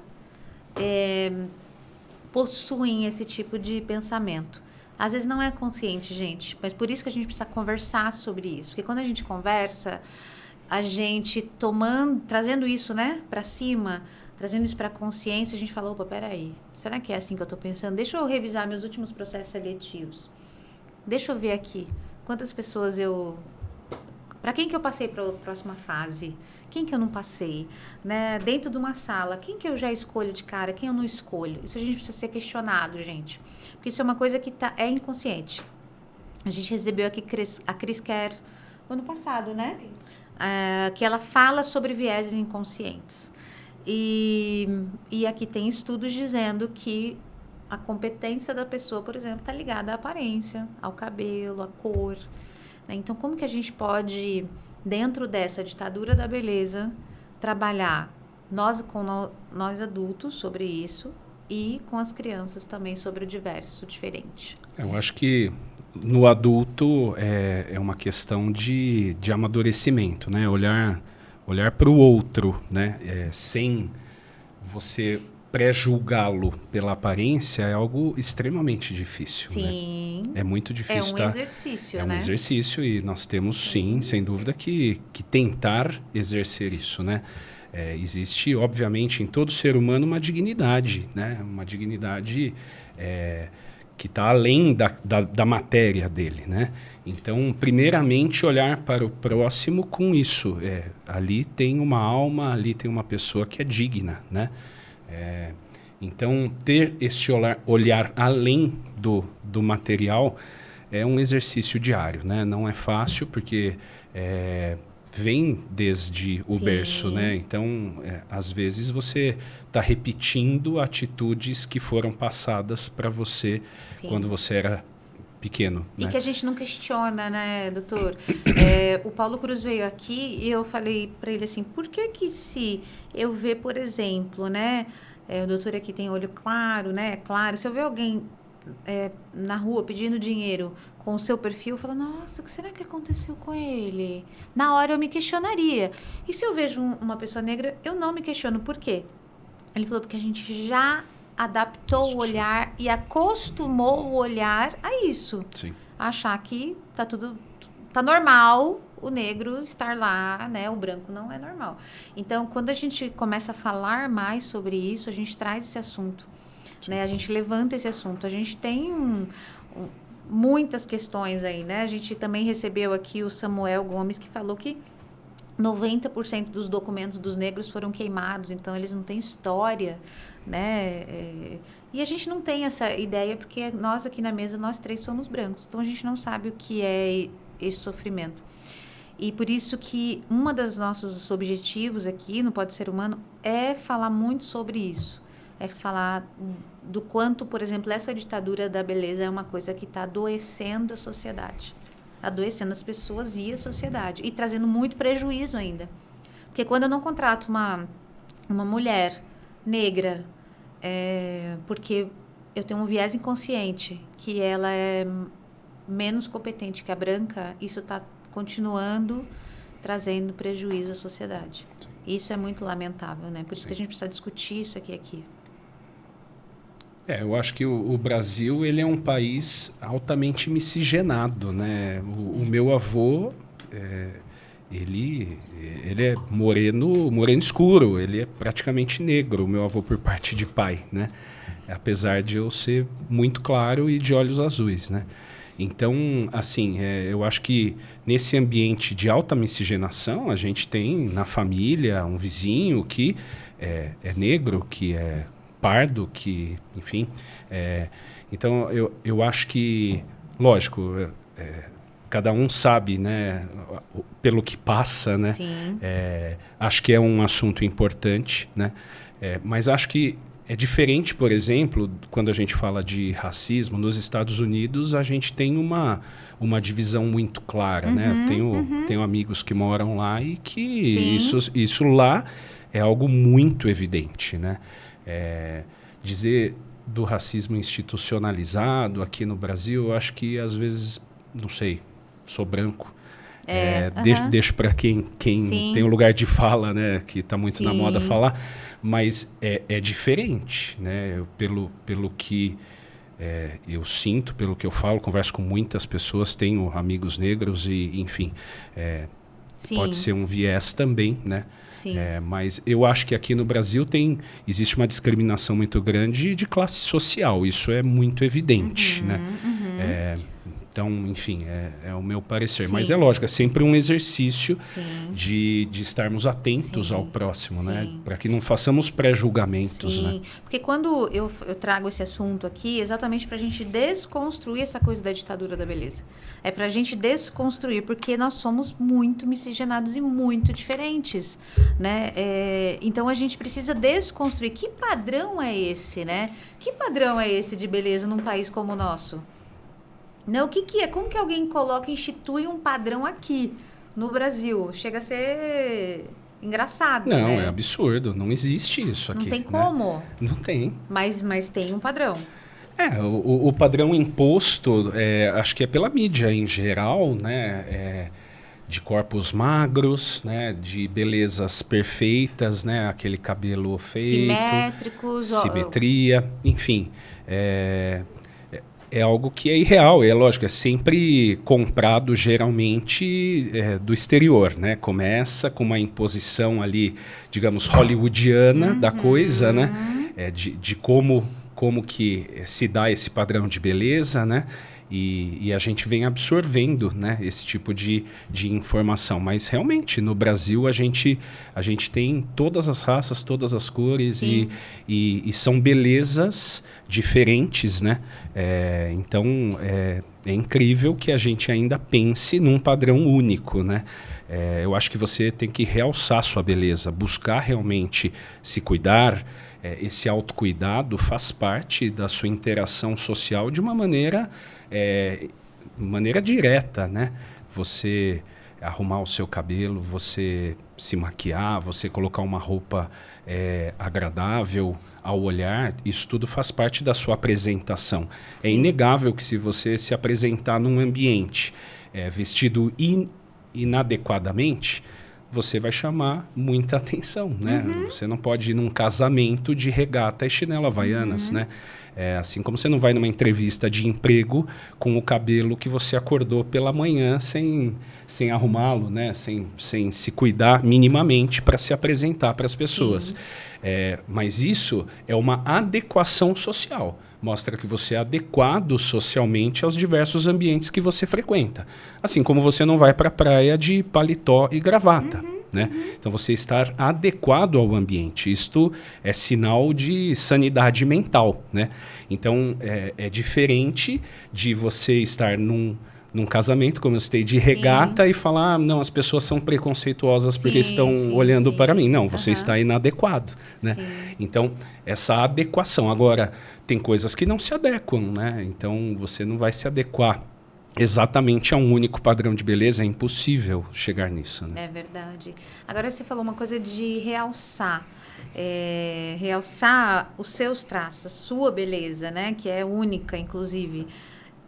A: possuem esse tipo de pensamento. Às vezes não é consciente, gente, mas por isso que a gente precisa conversar sobre isso. Porque quando a gente conversa, a gente trazendo isso, né, para cima, trazendo isso para a consciência, a gente fala, opa, peraí, será que é assim que eu estou pensando? Deixa eu revisar meus últimos processos seletivos. Deixa eu ver aqui quantas pessoas para quem que eu passei para a próxima fase? Quem que eu não passei? Né? Dentro de uma sala, quem que eu já escolho de cara? Quem eu não escolho? Isso a gente precisa ser questionado, gente. Porque isso é uma coisa que é inconsciente. A gente recebeu aqui a Cris Kerr ano passado, né? Que ela fala sobre vieses inconscientes. E aqui tem estudos dizendo que a competência da pessoa, por exemplo, está ligada à aparência, ao cabelo, à cor. Né? Então, como que a gente pode, dentro dessa ditadura da beleza, trabalhar nós adultos sobre isso e com as crianças também sobre o diverso, diferente?
B: Eu acho que no adulto é uma questão de amadurecimento, né? Olhar para o outro, né? Sem você pré-julgá-lo pela aparência é algo extremamente difícil.
A: Sim.
B: Né? É muito difícil.
A: É um exercício, né?
B: É um exercício e nós temos, sim, sem dúvida, que tentar exercer isso, né? Existe, obviamente, em todo ser humano uma dignidade, né? Uma dignidade que está além da matéria dele, né? Então, primeiramente, olhar para o próximo com isso. Ali tem uma alma, ali tem uma pessoa que é digna, né? Então, ter esse olhar além do material é um exercício diário, né? Não é fácil, porque vem desde o berço, né? Então, às vezes você está repetindo atitudes que foram passadas para você quando você era pequeno.
A: E
B: né?
A: que a gente não questiona, né, doutor? O Paulo Cruz veio aqui e eu falei para ele assim, por que se eu ver, por exemplo, né, o doutor aqui tem olho claro, né, claro, se eu ver alguém na rua pedindo dinheiro com o seu perfil, eu falo, nossa, o que será que aconteceu com ele? Na hora eu me questionaria. E se eu vejo uma pessoa negra, eu não me questiono. Por quê? Ele falou, porque a gente já adaptou o olhar e acostumou o olhar a isso.
B: Sim.
A: A achar que tá normal o negro estar lá, né? O branco não é normal. Então, quando a gente começa a falar mais sobre isso, a gente traz esse assunto. Né? A gente levanta esse assunto. A gente tem muitas questões aí, né? A gente também recebeu aqui o Samuel Gomes, que falou que 90% dos documentos dos negros foram queimados, então eles não têm história, né? E a gente não tem essa ideia, porque nós aqui na mesa, nós três somos brancos, então a gente não sabe o que é esse sofrimento. E por isso que um dos nossos objetivos aqui no Pode Ser Humano é falar muito sobre isso. É falar do quanto, por exemplo, essa ditadura da beleza é uma coisa que está adoecendo a sociedade. Adoecendo as pessoas e a sociedade. E trazendo muito prejuízo ainda. Porque quando eu não contrato uma mulher negra, porque eu tenho um viés inconsciente, que ela é menos competente que a branca, isso está continuando trazendo prejuízo à sociedade. Isso é muito lamentável, né? Por isso que a gente precisa discutir isso aqui.
B: Eu acho que o Brasil ele é um país altamente miscigenado, né? O meu avô, ele é moreno escuro, ele é praticamente negro, o meu avô por parte de pai, né? Apesar de eu ser muito claro e de olhos azuis, né? Então, assim, eu acho que nesse ambiente de alta miscigenação, a gente tem na família um vizinho que é negro, que é pardo, que, enfim. Então, eu acho que, lógico, cada um sabe, né, pelo que passa, né?
A: Sim.
B: Acho que é um assunto importante, né? Mas acho que é diferente, por exemplo, quando a gente fala de racismo. Nos Estados Unidos, a gente tem uma divisão muito clara, né? Tenho amigos que moram lá e que isso lá é algo muito evidente, né? Dizer do racismo institucionalizado aqui no Brasil, eu acho que às vezes, não sei, sou branco. Deixo para quem tem um lugar de fala, né? Que está muito na moda falar. Mas é diferente, né? Pelo que eu sinto, pelo que eu falo, converso com muitas pessoas, tenho amigos negros e, enfim, pode ser um viés também, né? Mas eu acho que aqui no Brasil existe uma discriminação muito grande de classe social. Isso é muito evidente, né? Então, enfim, é o meu parecer. Mas é lógico, é sempre um exercício de estarmos atentos ao próximo, né? Para que não façamos pré-julgamentos, né?
A: Porque quando eu trago esse assunto aqui, exatamente para a gente desconstruir essa coisa da ditadura da beleza. É para a gente desconstruir, porque nós somos muito miscigenados e muito diferentes, né? Então, a gente precisa desconstruir. Que padrão é esse, né? Que padrão é esse de beleza num país como o nosso? Não, o que é? Como que alguém institui um padrão aqui no Brasil? Chega a ser engraçado,
B: Não,
A: né?
B: é absurdo. Não existe isso aqui.
A: Não tem
B: né?
A: como.
B: Não tem.
A: Mas tem um padrão.
B: O padrão imposto, acho que é pela mídia em geral, né? De corpos magros, né? De belezas perfeitas, né? Aquele cabelo feito.
A: Simétricos.
B: Simetria, enfim. É algo que é irreal, é lógico, é sempre comprado geralmente do exterior, né? Começa com uma imposição ali, digamos, hollywoodiana da coisa, né? De como que se dá esse padrão de beleza, né? E a gente vem absorvendo, né, esse tipo de informação. Mas realmente, no Brasil, a gente tem todas as raças, todas as cores e são belezas diferentes, né? Então, é incrível que a gente ainda pense num padrão único, né? Eu acho que você tem que realçar sua beleza, buscar realmente se cuidar. Esse autocuidado faz parte da sua interação social de uma maneira direta, né? Você arrumar o seu cabelo, você se maquiar, você colocar uma roupa agradável ao olhar, isso tudo faz parte da sua apresentação. É inegável que se você se apresentar num ambiente vestido inadequadamente, você vai chamar muita atenção, né? Você não pode ir num casamento de regata e chinelo havaianas, né? Assim como você não vai numa entrevista de emprego com o cabelo que você acordou pela manhã sem arrumá-lo, né? Sem se cuidar minimamente para se apresentar para as pessoas. Mas isso é uma adequação social. Mostra que você é adequado socialmente aos diversos ambientes que você frequenta. Assim como você não vai para a praia de paletó e gravata. Né? Então, você estar adequado ao ambiente. Isto é sinal de sanidade mental. Né? Então, é diferente de você estar num casamento, como eu citei, de regata e falar, não, as pessoas são preconceituosas porque estão olhando para mim. Não, você está inadequado. Né? Então, essa adequação. Agora, tem coisas que não se adequam, né? Então, você não vai se adequar exatamente a um único padrão de beleza, é impossível chegar nisso. Né?
A: É verdade. Agora, você falou uma coisa de realçar. Realçar os seus traços, a sua beleza, né? Que é única, inclusive.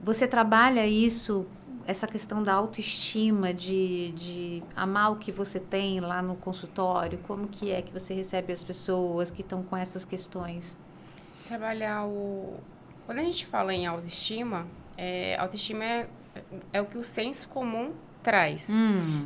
A: Você trabalha isso, essa questão da autoestima, de amar o que você tem lá no consultório? Como que é que você recebe as pessoas que estão com essas questões?
C: Trabalhar Quando a gente fala em autoestima, autoestima é o que o senso comum traz.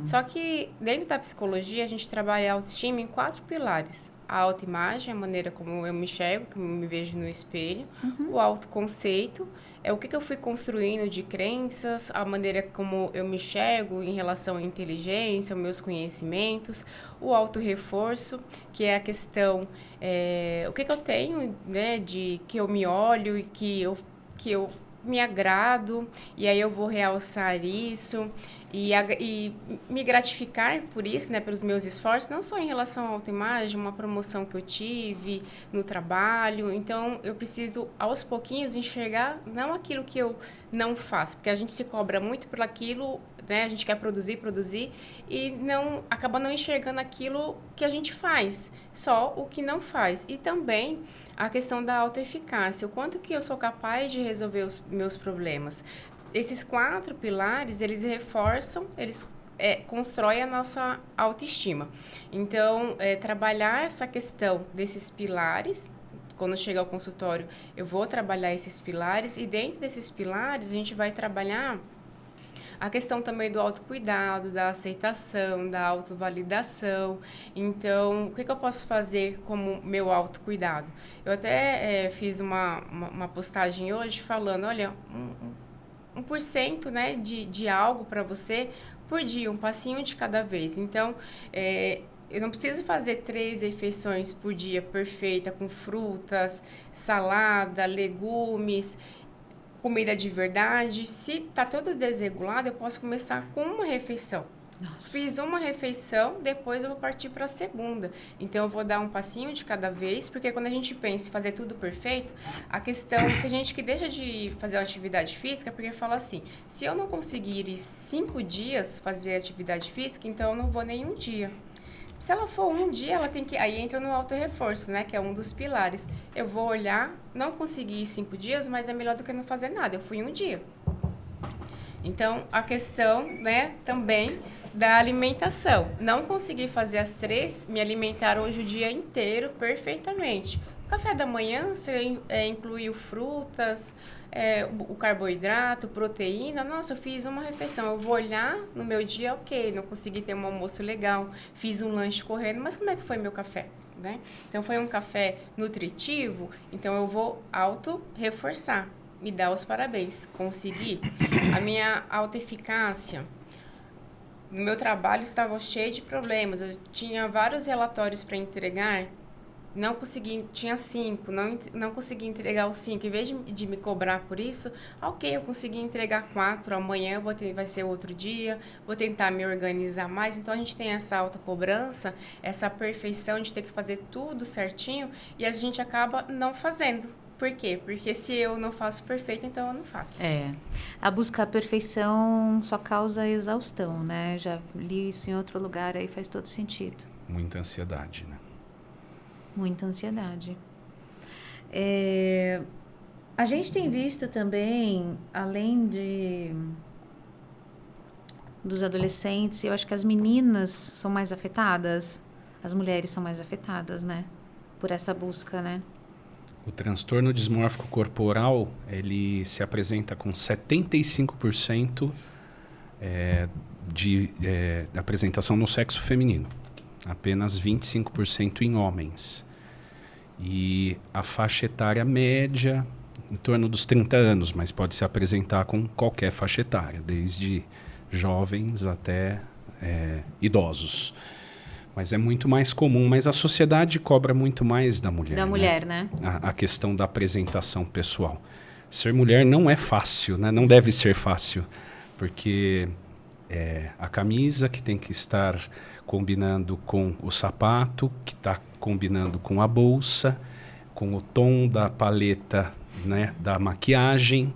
C: Só que dentro da psicologia, a gente trabalha a autoestima em 4 pilares. A autoimagem, a maneira como eu me enxergo, como eu me vejo no espelho. O autoconceito, é o que eu fui construindo de crenças, a maneira como eu me enxergo em relação à inteligência, aos meus conhecimentos. O autorreforço, que é a questão, o que eu tenho, né, de que eu me olho e que eu me agrado, e aí eu vou realçar isso. E me gratificar por isso, né, pelos meus esforços, não só em relação à autoimagem, uma promoção que eu tive no trabalho. Então, eu preciso, aos pouquinhos, enxergar não aquilo que eu não faço, porque a gente se cobra muito por aquilo, né, a gente quer produzir, e acaba não enxergando aquilo que a gente faz, só o que não faz. E também a questão da autoeficácia, o quanto que eu sou capaz de resolver os meus problemas. Esses 4 pilares, eles reforçam, eles constroem a nossa autoestima. Então, trabalhar essa questão desses pilares, quando chegar ao consultório, eu vou trabalhar esses pilares, e dentro desses pilares, a gente vai trabalhar a questão também do autocuidado, da aceitação, da autovalidação. Então, o que eu posso fazer como meu autocuidado? Eu até fiz uma postagem hoje falando, olha, 1%, né, de algo para você por dia, um passinho de cada vez. Então, eu não preciso fazer 3 refeições por dia perfeita, com frutas, salada, legumes, comida de verdade. Se está tudo desregulado, eu posso começar com uma refeição.
A: Nossa.
C: Fiz uma refeição, depois eu vou partir para a segunda. Então, eu vou dar um passinho de cada vez, porque quando a gente pensa em fazer tudo perfeito, a questão é que tem gente que deixa de fazer uma atividade física porque fala assim, se eu não conseguir ir 5 dias fazer atividade física, então eu não vou nenhum dia. Se ela for um dia, ela tem que... Aí entra no autorreforço, né? Que é um dos pilares. Eu vou olhar, não consegui ir 5 dias, mas é melhor do que não fazer nada. Eu fui um dia. Então, a questão, né, também da alimentação. Não consegui fazer as 3, me alimentar hoje o dia inteiro perfeitamente. O café da manhã, você incluiu frutas, o carboidrato, proteína. Nossa, eu fiz uma refeição. Eu vou olhar no meu dia, ok, não consegui ter um almoço legal, fiz um lanche correndo, mas como é que foi meu café? Né? Então, foi um café nutritivo, então eu vou auto-reforçar. Me dar os parabéns. Consegui. A minha autoeficácia no meu trabalho estava cheio de problemas. Eu tinha vários relatórios para entregar, não consegui, tinha 5, não consegui entregar os 5. Em vez de me cobrar por isso, ok, eu consegui entregar 4, amanhã vai ser outro dia, vou tentar me organizar mais. Então, a gente tem essa autocobrança, essa perfeição de ter que fazer tudo certinho, e a gente acaba não fazendo. Por quê? Porque se eu não faço perfeito, então eu não faço.
A: A busca da perfeição só causa exaustão, né? Já li isso em outro lugar, aí faz todo sentido.
B: Muita ansiedade, né?
A: Muita ansiedade. A gente tem visto também, além dos adolescentes, eu acho que as meninas são mais afetadas, as mulheres são mais afetadas, né? Por essa busca, né?
B: O transtorno dismórfico corporal, ele se apresenta com 75% de apresentação no sexo feminino. Apenas 25% em homens. E a faixa etária média, em torno dos 30 anos, mas pode se apresentar com qualquer faixa etária, desde jovens até idosos. Mas é muito mais comum, mas a sociedade cobra muito mais da mulher.
A: Da mulher, né?
B: A questão da apresentação pessoal. Ser mulher não é fácil, né? Não deve ser fácil, porque a camisa que tem que estar combinando com o sapato, que está combinando com a bolsa, com o tom da paleta, né, da maquiagem,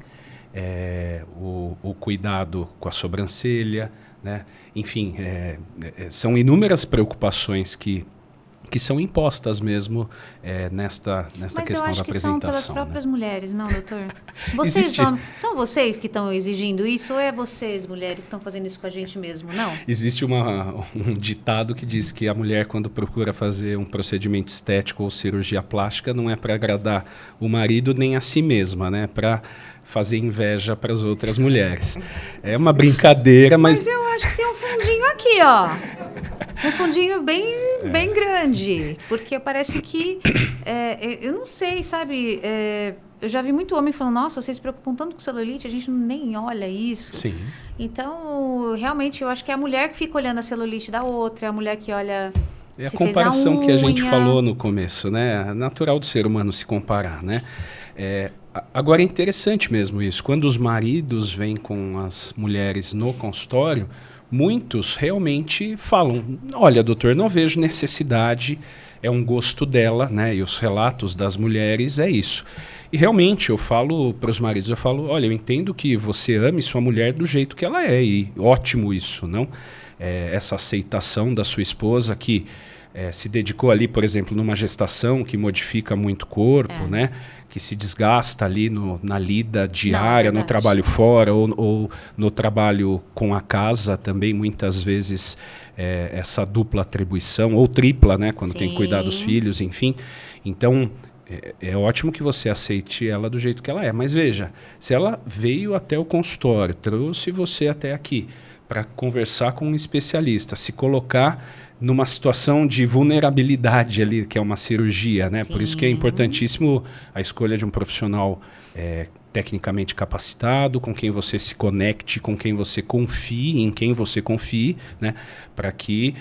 B: o cuidado com a sobrancelha, né? Enfim, são inúmeras preocupações que são impostas mesmo nesta questão da apresentação. Mas eu acho que são pelas
A: próprias mulheres, não, doutor? Vocês são vocês que estão exigindo isso ou é vocês, mulheres, que estão fazendo isso com a gente mesmo, não?
B: Existe um ditado que diz que a mulher, quando procura fazer um procedimento estético ou cirurgia plástica, não é para agradar o marido nem a si mesma, né? Para fazer inveja para as outras mulheres. É uma brincadeira, mas
A: eu acho que tem um fundinho aqui, ó. Um fundinho bem grande. Porque parece que... eu não sei, sabe? Eu já vi muito homem falando, nossa, vocês se preocupam tanto com celulite, a gente nem olha isso.
B: Sim.
A: Então, realmente, eu acho que é a mulher que fica olhando a celulite da outra, é a mulher que olha...
B: É a comparação que a gente falou no começo, né? É natural do ser humano se comparar, né? Agora é interessante mesmo isso. Quando os maridos vêm com as mulheres no consultório, muitos realmente falam: olha, doutor, não vejo necessidade, é um gosto dela, né? E os relatos das mulheres é isso. E realmente eu falo para os maridos, eu falo: olha, eu entendo que você ame sua mulher do jeito que ela é, e ótimo isso, não? Essa aceitação da sua esposa que se dedicou ali, por exemplo, numa gestação que modifica muito o corpo, né? Que se desgasta ali na lida diária, no trabalho fora ou no trabalho com a casa também, muitas vezes essa dupla atribuição, ou tripla, né? Quando tem que cuidar dos filhos, enfim. Então, é ótimo que você aceite ela do jeito que ela é. Mas veja, se ela veio até o consultório, trouxe você até aqui para conversar com um especialista, se colocar numa situação de vulnerabilidade ali, que é uma cirurgia, né? Por isso que é importantíssimo a escolha de um profissional tecnicamente capacitado, com quem você se conecte, com quem você confie, em quem você confie, né? Para que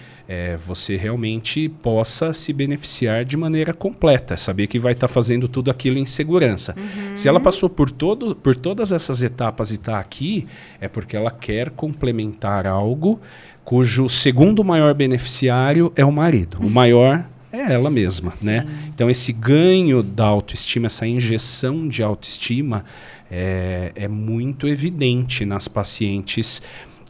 B: você realmente possa se beneficiar de maneira completa, saber que vai estar fazendo tudo aquilo em segurança. Se ela passou por todas essas etapas e está aqui, é porque ela quer complementar algo cujo segundo maior beneficiário é o marido. O maior é ela mesma, né? Então, esse ganho da autoestima, essa injeção de autoestima é muito evidente nas pacientes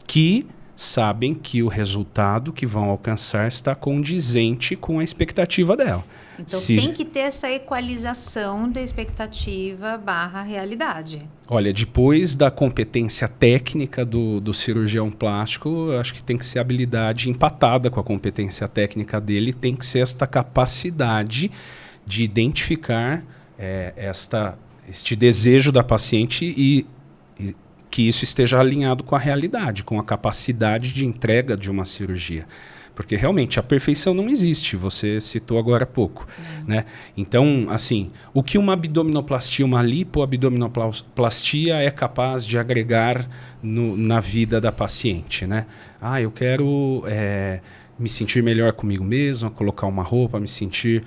B: que sabem que o resultado que vão alcançar está condizente com a expectativa dela.
A: Então, tem que ter essa equalização da expectativa / realidade.
B: Olha, depois da competência técnica do cirurgião plástico, acho que tem que ser a habilidade empatada com a competência técnica dele, tem que ser esta capacidade de identificar este desejo da paciente e que isso esteja alinhado com a realidade, com a capacidade de entrega de uma cirurgia. Porque realmente a perfeição não existe, você citou agora há pouco. Né? Então, assim, o que uma abdominoplastia, uma lipoabdominoplastia é capaz de agregar na vida da paciente? Né? Eu quero me sentir melhor comigo mesma, colocar uma roupa, me sentir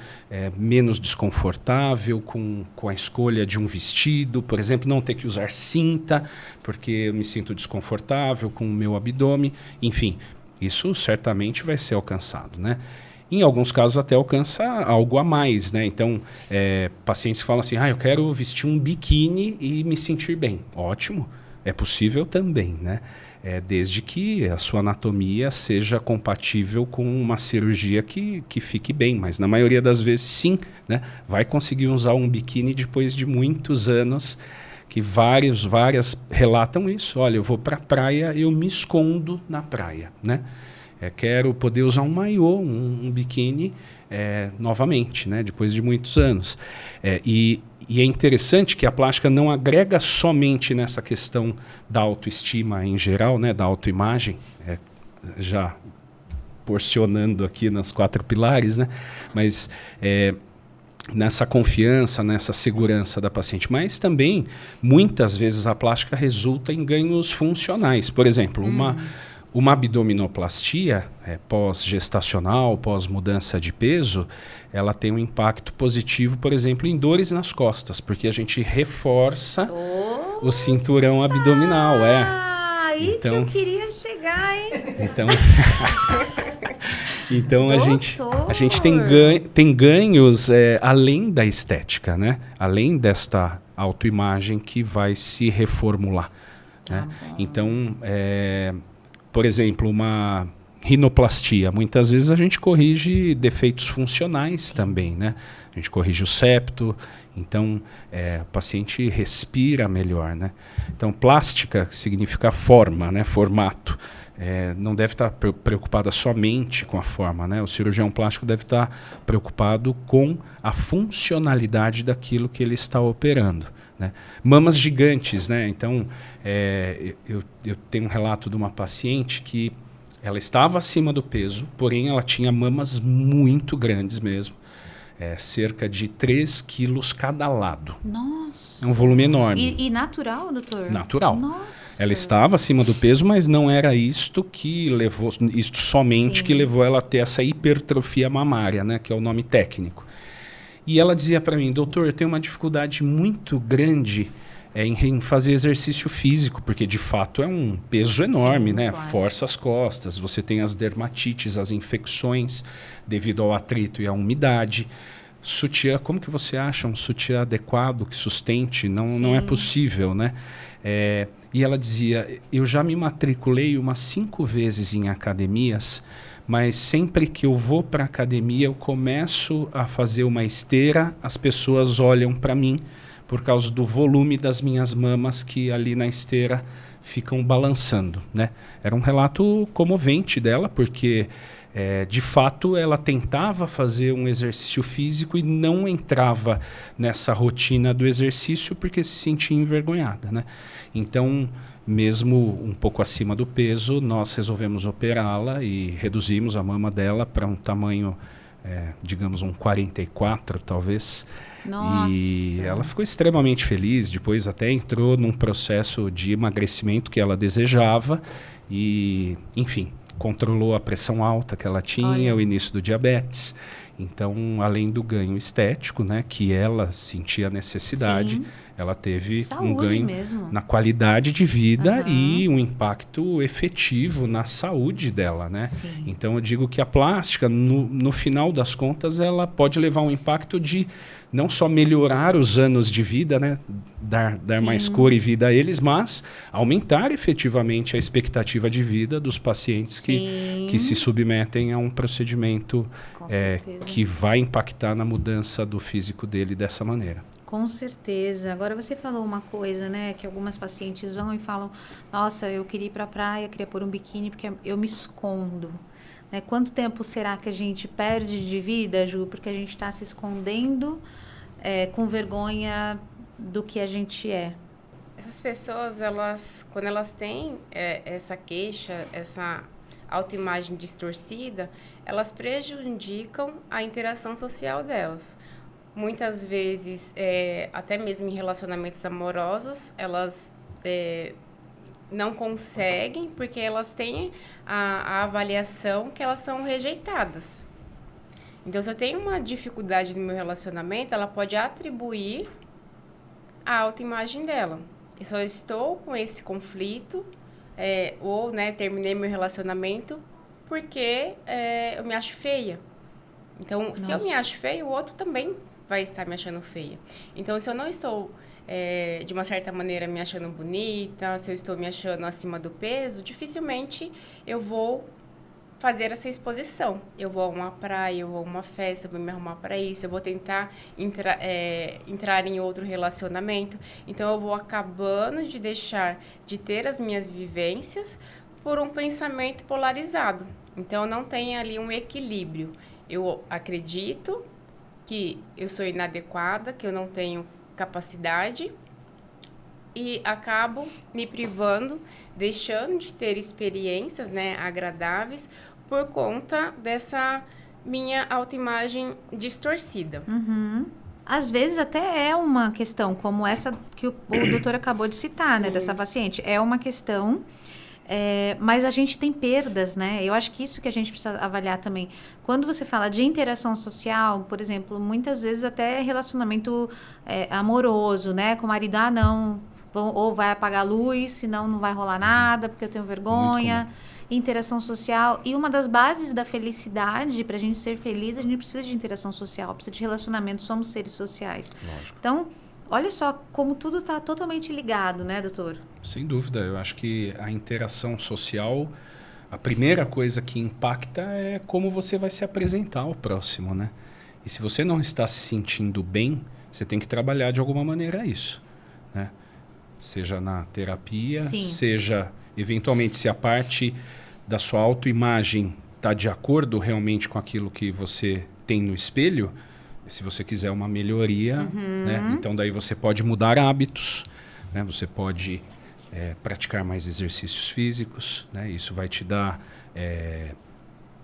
B: menos desconfortável com a escolha de um vestido, por exemplo, não ter que usar cinta, porque eu me sinto desconfortável com o meu abdômen, enfim. Isso certamente vai ser alcançado, né? Em alguns casos até alcança algo a mais, né? Então, pacientes que falam assim, eu quero vestir um biquíni e me sentir bem. Ótimo, é possível também, né? Desde que a sua anatomia seja compatível com uma cirurgia que fique bem. Mas na maioria das vezes, sim, né? Vai conseguir usar um biquíni depois de muitos anos, que várias relatam isso. Olha, eu vou para a praia, eu me escondo na praia, né? Quero poder usar um maiô, um biquíni novamente, né? Depois de muitos anos. E é interessante que a plástica não agrega somente nessa questão da autoestima em geral, né? Da autoimagem, já porcionando aqui nas 4 pilares, né? Mas nessa confiança, nessa segurança da paciente. Mas também, muitas vezes, a plástica resulta em ganhos funcionais. Por exemplo, uma abdominoplastia pós-gestacional, pós-mudança de peso, ela tem um impacto positivo, por exemplo, em dores nas costas, porque a gente reforça o cinturão abdominal.
A: Aí então, que eu queria chegar, hein?
B: Então a gente tem ganhos além da estética, né? Além desta autoimagem que vai se reformular. Né? Então, por exemplo, uma rinoplastia. Muitas vezes a gente corrige defeitos funcionais também, né? A gente corrige o septo, então o paciente respira melhor, né? Então, plástica significa forma, né? Formato. Não deve estar preocupada somente com a forma, né? O cirurgião plástico deve estar preocupado com a funcionalidade daquilo que ele está operando, né? Mamas gigantes, né? Então, eu tenho um relato de uma paciente que ela estava acima do peso, porém ela tinha mamas muito grandes mesmo, cerca de 3 quilos cada lado.
A: Nossa!
B: É um volume enorme.
A: E natural, doutor?
B: Natural.
A: Nossa!
B: Ela estava acima do peso, mas não era isto somente que levou ela a ter essa hipertrofia mamária, né, que é o nome técnico. E ela dizia para mim, doutor, eu tenho uma dificuldade muito grande em fazer exercício físico, porque de fato é um peso enorme,
A: Sim,
B: né?
A: claro.
B: Força as costas, você tem as dermatites, as infecções devido ao atrito e à umidade. Sutiã, como que você acha um sutiã adequado, que sustente? Não é possível, né? E ela dizia, eu já me matriculei umas 5 vezes em academias, mas sempre que eu vou para a academia, eu começo a fazer uma esteira, as pessoas olham para mim por causa do volume das minhas mamas que ali na esteira ficam balançando, né? Era um relato comovente dela, porque de fato ela tentava fazer um exercício físico e não entrava nessa rotina do exercício porque se sentia envergonhada, né? Então, mesmo um pouco acima do peso, nós resolvemos operá-la e reduzimos a mama dela para um tamanho, digamos, um 44 talvez.
A: Nossa.
B: E ela ficou extremamente feliz, depois até entrou num processo de emagrecimento que ela desejava e, enfim, controlou a pressão alta que ela tinha,
A: Olha.
B: o início do diabetes. Então, além do ganho estético, né, que ela sentia necessidade,
A: Sim.
B: ela teve
A: Saúde
B: um ganho
A: mesmo.
B: na qualidade de vida
A: Aham.
B: e um impacto efetivo na saúde dela, né?
A: Sim.
B: Então, eu digo que a plástica, no final das contas, ela pode levar um impacto de não só melhorar os anos de vida, né? Dar mais cor e vida a eles, mas aumentar efetivamente a expectativa de vida dos pacientes que se submetem a um procedimento
A: Com certeza.
B: que vai impactar na mudança do físico dele dessa maneira.
A: Com certeza. Agora você falou uma coisa, né? Que algumas pacientes vão e falam, nossa, eu queria ir pra praia, queria pôr um biquíni porque eu me escondo. Né? Quanto tempo será que a gente perde de vida, Ju? Porque a gente está se escondendo com vergonha do que a gente é.
C: Essas pessoas, quando elas têm essa queixa, essa autoimagem distorcida, elas prejudicam a interação social delas. Muitas vezes, até mesmo em relacionamentos amorosos, elas não conseguem porque elas têm a avaliação que elas são rejeitadas. Então, se eu tenho uma dificuldade no meu relacionamento, ela pode atribuir a autoimagem dela. Eu só estou com esse conflito, ou terminei meu relacionamento porque eu me acho feia. Então, se eu me acho feia, o outro também vai estar me achando feia. Então, se eu não estou, de uma certa maneira, me achando bonita, se eu estou me achando acima do peso, dificilmente eu vou fazer essa exposição. Eu vou a uma praia, eu vou a uma festa, eu vou me arrumar para isso, eu vou tentar entrar em outro relacionamento. Então, eu vou acabando de deixar de ter as minhas vivências por um pensamento polarizado. Então, não tem ali um equilíbrio. Eu acredito que eu sou inadequada, que eu não tenho capacidade e acabo me privando, deixando de ter experiências, né, agradáveis por conta dessa minha autoimagem distorcida.
A: Uhum. Às vezes até é uma questão como essa que o doutor acabou de citar, né, dessa paciente. É uma questão, mas a gente tem perdas, né? Eu acho que isso que a gente precisa avaliar também. Quando você fala de interação social, por exemplo, muitas vezes até relacionamento amoroso, né? Com o marido, não, ou vai apagar a luz, senão não vai rolar nada, porque eu tenho vergonha. Interação social. E uma das bases da felicidade, para a gente ser feliz, a gente precisa de interação social, precisa de relacionamento, somos seres sociais.
B: Lógico.
A: Então, olha só como tudo está totalmente ligado, né, doutor?
B: Sem dúvida. Eu acho que a interação social, a primeira coisa que impacta é como você vai se apresentar ao próximo, né? E se você não está se sentindo bem, você tem que trabalhar de alguma maneira isso, né? Seja na terapia, seja eventualmente se a parte da sua autoimagem está de acordo realmente com aquilo que você tem no espelho, se você quiser uma melhoria, né? Então daí você pode mudar hábitos, né? Você pode praticar mais exercícios físicos, né? Isso vai te dar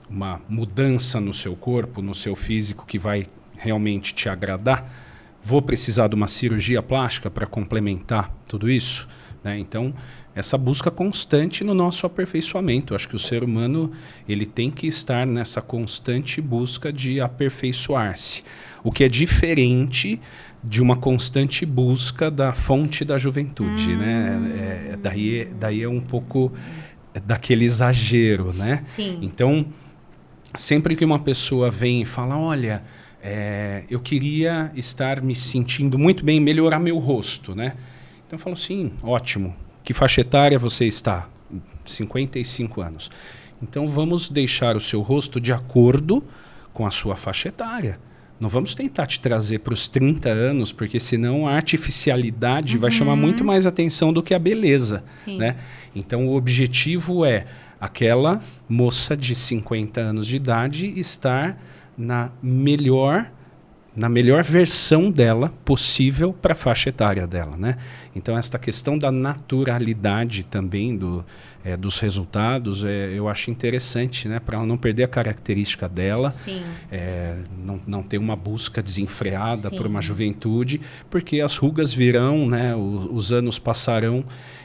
B: uma mudança no seu corpo, no seu físico, que vai realmente te agradar. Vou precisar de uma cirurgia plástica para complementar tudo isso, né? Então, essa busca constante no nosso aperfeiçoamento. Eu acho que o ser humano ele tem que estar nessa constante busca de aperfeiçoar-se, o que é diferente de uma constante busca da fonte da juventude, né? Daí é um pouco daquele exagero, né?
A: Sim.
B: Então, sempre que uma pessoa vem e fala, olha, eu queria estar me sentindo muito bem, melhorar meu rosto, né? Então eu falo, sim, ótimo. Que faixa etária você está? 55 anos. Então vamos deixar o seu rosto de acordo com a sua faixa etária. Não vamos tentar te trazer para os 30 anos, porque senão a artificialidade vai chamar muito mais atenção do que a beleza, né? Então o objetivo é aquela moça de 50 anos de idade estar na melhor versão dela possível para a faixa etária dela, né? Então esta questão da naturalidade também dos resultados, eu acho interessante, né? Para ela não perder a característica dela, não ter uma busca desenfreada por uma juventude, porque as rugas virão, né? Os anos passarão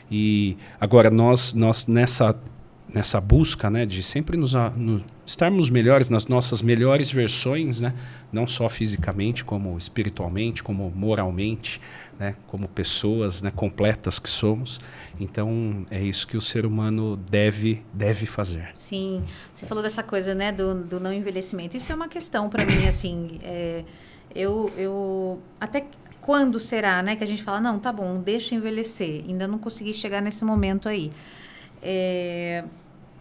B: e agora nós nessa busca, né, de sempre estarmos melhores, nas nossas melhores versões, né, não só fisicamente, como espiritualmente, como moralmente, né, como pessoas, né, completas que somos. Então, é isso que o ser humano deve fazer.
A: Sim. Você falou dessa coisa, né, do não envelhecimento. Isso é uma questão para mim, assim, eu até quando será, né, que a gente fala, não, tá bom, deixa envelhecer. Ainda não consegui chegar nesse momento aí.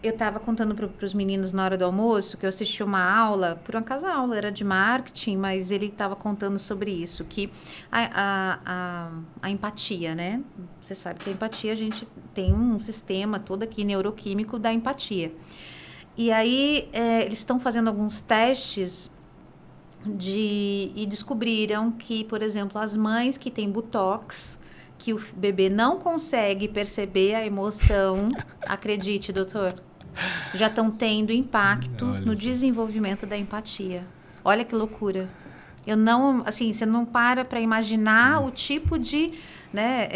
A: Eu estava contando para os meninos na hora do almoço que eu assisti uma aula, por um acaso a aula era de marketing, mas ele estava contando sobre isso, que a empatia, né? Você sabe que a empatia, a gente tem um sistema todo aqui neuroquímico da empatia. E aí eles estão fazendo alguns testes e descobriram que, por exemplo, as mães que têm botox, que o bebê não consegue perceber a emoção, acredite, doutor, já estão tendo impacto no desenvolvimento da empatia. Olha que loucura. Eu não, assim, você não para imaginar o tipo de, né,